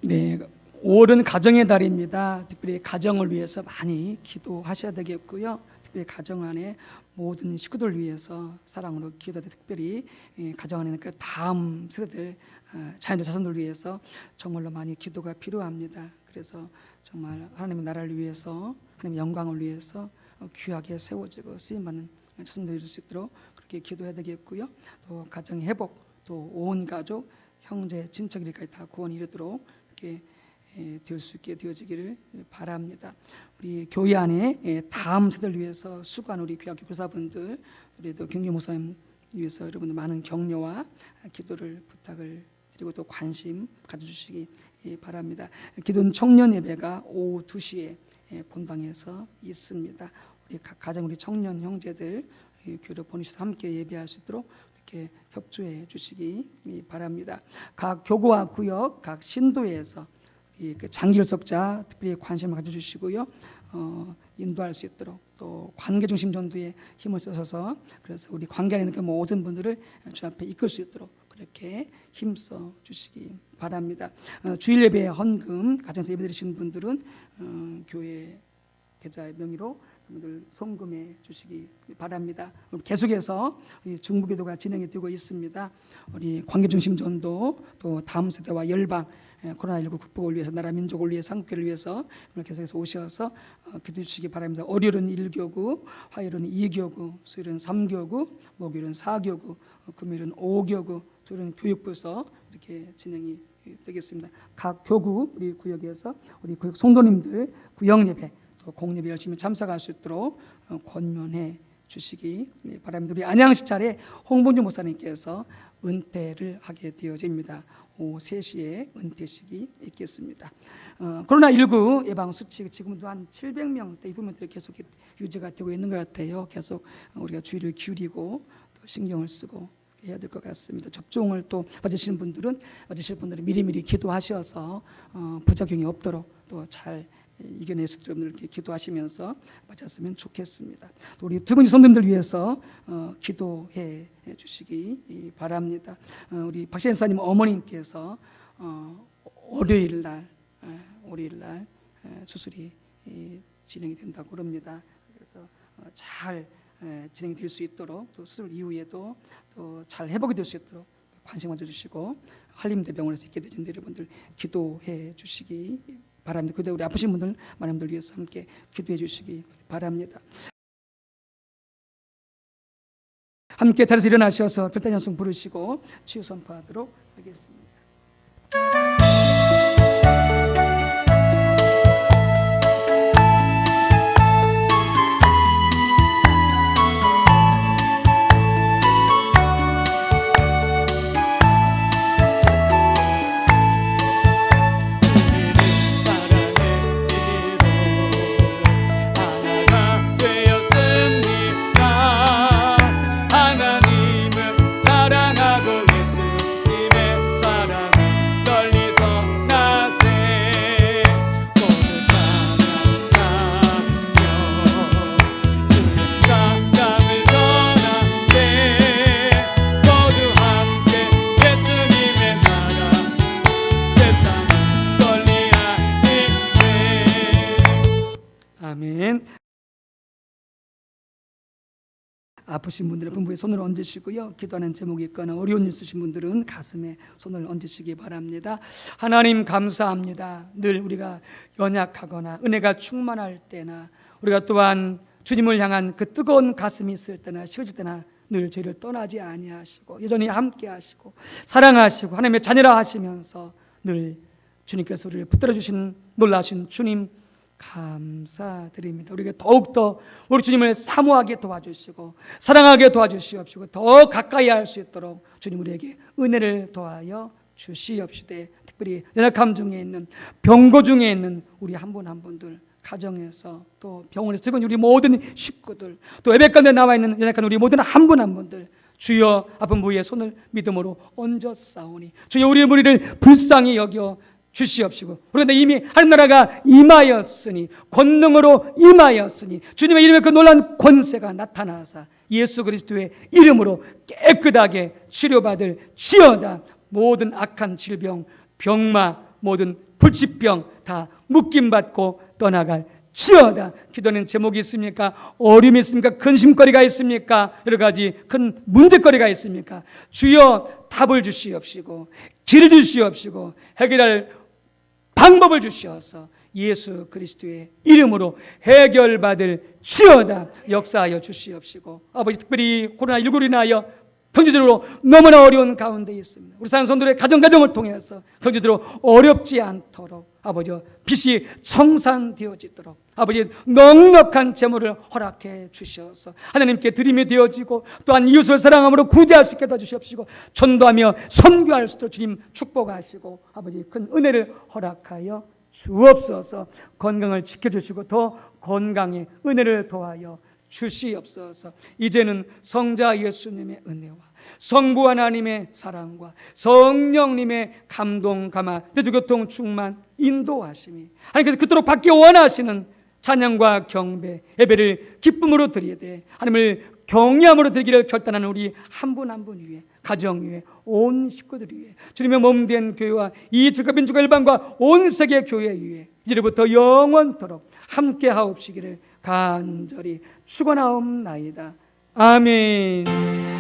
네, 5월은 가정의 달입니다. 특별히 가정을 위해서 많이 기도하셔야 되겠고요. 특별히 가정 안에 모든 식구들 위해서 사랑으로 기도하되 특별히 가정 안에 그 다음 세대들 자녀들 자손들 위해서 정말로 많이 기도가 필요합니다. 그래서 정말 하나님의 나라를 위해서 하나님의 영광을 위해서 귀하게 세워지고 쓰임받는 자손들이 될 수 있도록 그렇게 기도해야 되겠고요. 또 가정의 회복, 또 온 가족, 형제, 친척이까지 다 구원이 이르도록 이렇게 될 수 있게 되어지기를 바랍니다. 우리 교회 안에 다음 세대를 위해서 수고하는 우리 귀하교 교사분들, 우리도 경주 목사님 위해서 여러분들 많은 격려와 기도를 부탁을 드리고 또 관심 가져주시기 바랍니다. 기도는 청년 예배가 오후 2시에 본당에서 있습니다. 우리 각 가정 우리 청년 형제들 교회로 보내셔서 함께 예배할 수 있도록 이렇게 협조해 주시기 바랍니다. 각 교구와 구역, 각 신도에서 장기일석자 특별히 관심을 가져주시고요. 인도할 수 있도록 또 관계중심 전도에 힘을 써서 그래서 우리 관계 안에 있는 모든 분들을 주 앞에 이끌 수 있도록 그렇게 힘써 주시기 바랍니다. 주일 예배 헌금 가정에서 예배드리신 분들은 교회 계좌의 명의로 여러분들 송금해 주시기 바랍니다. 계속해서 중부기도가 진행이 되고 있습니다. 우리 관계중심 전도, 또 다음 세대와 열방, 코로나19 극복을 위해서, 나라 민족을 위해서, 한국교회를 위해서 계속해서 오셔서 기도해 주시기 바랍니다. 월요일은 1교구, 화요일은 2교구, 수요일은 3교구, 목요일은 4교구, 금요일은 5교구, 토요일은 교육부서 이렇게 진행이 되겠습니다. 각 교구 우리 구역에서 우리 구역 성도님들 구역 예배 또 공예배 열심히 참석할 수 있도록 권면해 주시기 바랍니다. 우리 안양시찰에 홍봉주 목사님께서 은퇴를 하게 되어집니다. 오후 3시에 은퇴식이 있겠습니다. 코로나19 예방 수칙 지금도 한 700명대 이 부분들이 계속 유지가 되고 있는 것 같아요. 계속 우리가 주의를 기울이고 또 신경을 쓰고 해야 될 것 같습니다. 접종을 또 맞으실 분들은 미리미리 기도하셔서 부작용이 없도록 또 잘 이겨낼 수 있도록 이렇게 기도하시면서 맞았으면 좋겠습니다. 또 우리 두 분의 손님들 위해서 기도해 주시기 바랍니다. 우리 박시현 사님 어머님께서 월요일 날 수술이 진행이 된다고 합니다. 그래서 잘 진행이 될 수 있도록 또 수술 이후에도 또 잘 회복이 될 수 있도록 관심 가져주시고 한림대병원에서 있게 되신 여러분들 기도해 주시기 바랍니다. 그때 우리 아프신 분들 많은 분들 위해서 함께 기도해 주시기 바랍니다. 함께 자리에서 일어나셔서 별단 찬송 부르시고 치유 선포하도록 하겠습니다. 아멘. 아프신 분들은 분부에 손을 얹으시고요. 기도하는 제목이 있거나 어려운 일 있으신 분들은 가슴에 손을 얹으시기 바랍니다. 하나님 감사합니다. 늘 우리가 연약하거나 은혜가 충만할 때나 우리가 또한 주님을 향한 그 뜨거운 가슴이 있을 때나 식어질 때나 늘 저희를 떠나지 아니하시고 여전히 함께 하시고 사랑하시고 하나님의 자녀라 하시면서 늘 주님께서 우리를 붙들어 주신 놀라신 주님 감사드립니다. 우리가 더욱더 우리 주님을 사모하게 도와주시고 사랑하게 도와주시옵시고 더 가까이 할 수 있도록 주님 우리에게 은혜를 더하여 주시옵시되 특별히 연약함 중에 있는 병고 중에 있는 우리 한 분 한 분들 가정에서 또 병원에서 들고 우리 모든 식구들 또 예배 가운데 나와 있는 연약한 우리 모든 한 분 한 분들 주여 아픈 부위에 손을 믿음으로 얹었사오니 주여 우리의 무리를 불쌍히 여겨 주시옵시고 우리가 이미 하나님 나라가 임하였으니 권능으로 임하였으니 주님의 이름에 그 놀라운 권세가 나타나사 예수 그리스도의 이름으로 깨끗하게 치료받을 지어다. 모든 악한 질병 병마 모든 불치병 다 묶임받고 떠나갈 지어다. 기도하는 제목이 있습니까? 어려움이 있습니까? 근심거리가 있습니까? 여러 가지 큰 문제거리가 있습니까? 주여 답을 주시옵시고 길을 주시옵시고 해결할 방법을 주시어서 예수 그리스도의 이름으로 해결받을 지어다 역사하여 주시옵시고 아버지 특별히 코로나19로 인하여 경제적으로 너무나 어려운 가운데 있습니다. 우리 사는 손들의 가정을 통해서 경제적으로 어렵지 않도록 아버지 빚이 청산되어지도록 아버지 넉넉한 재물을 허락해 주셔서 하나님께 드림이 되어지고 또한 이웃을 사랑함으로 구제할 수 있게 도와주시옵시고 전도하며 선교할 수 있도록 주님 축복하시고 아버지 큰 은혜를 허락하여 주옵소서. 건강을 지켜주시고 더 건강에 은혜를 더하여 주시옵소서. 이제는 성자 예수님의 은혜와 성부 하나님의 사랑과 성령님의 감동 감화 대주교통 충만 인도하심이 하나님께서 그토록 받기 원하시는 찬양과 경배 예배를 기쁨으로 드리되 하나님을 경외함으로 드리기를 결단하는 우리 한 분 한 분 위에, 가정 위에, 온 식구들 위에, 주님의 몸된 교회와 이 주가 민주가 일반과 온 세계 교회 위에 이제부터 영원토록 함께 하옵시기를 간절히 축원하옵나이다. 아멘.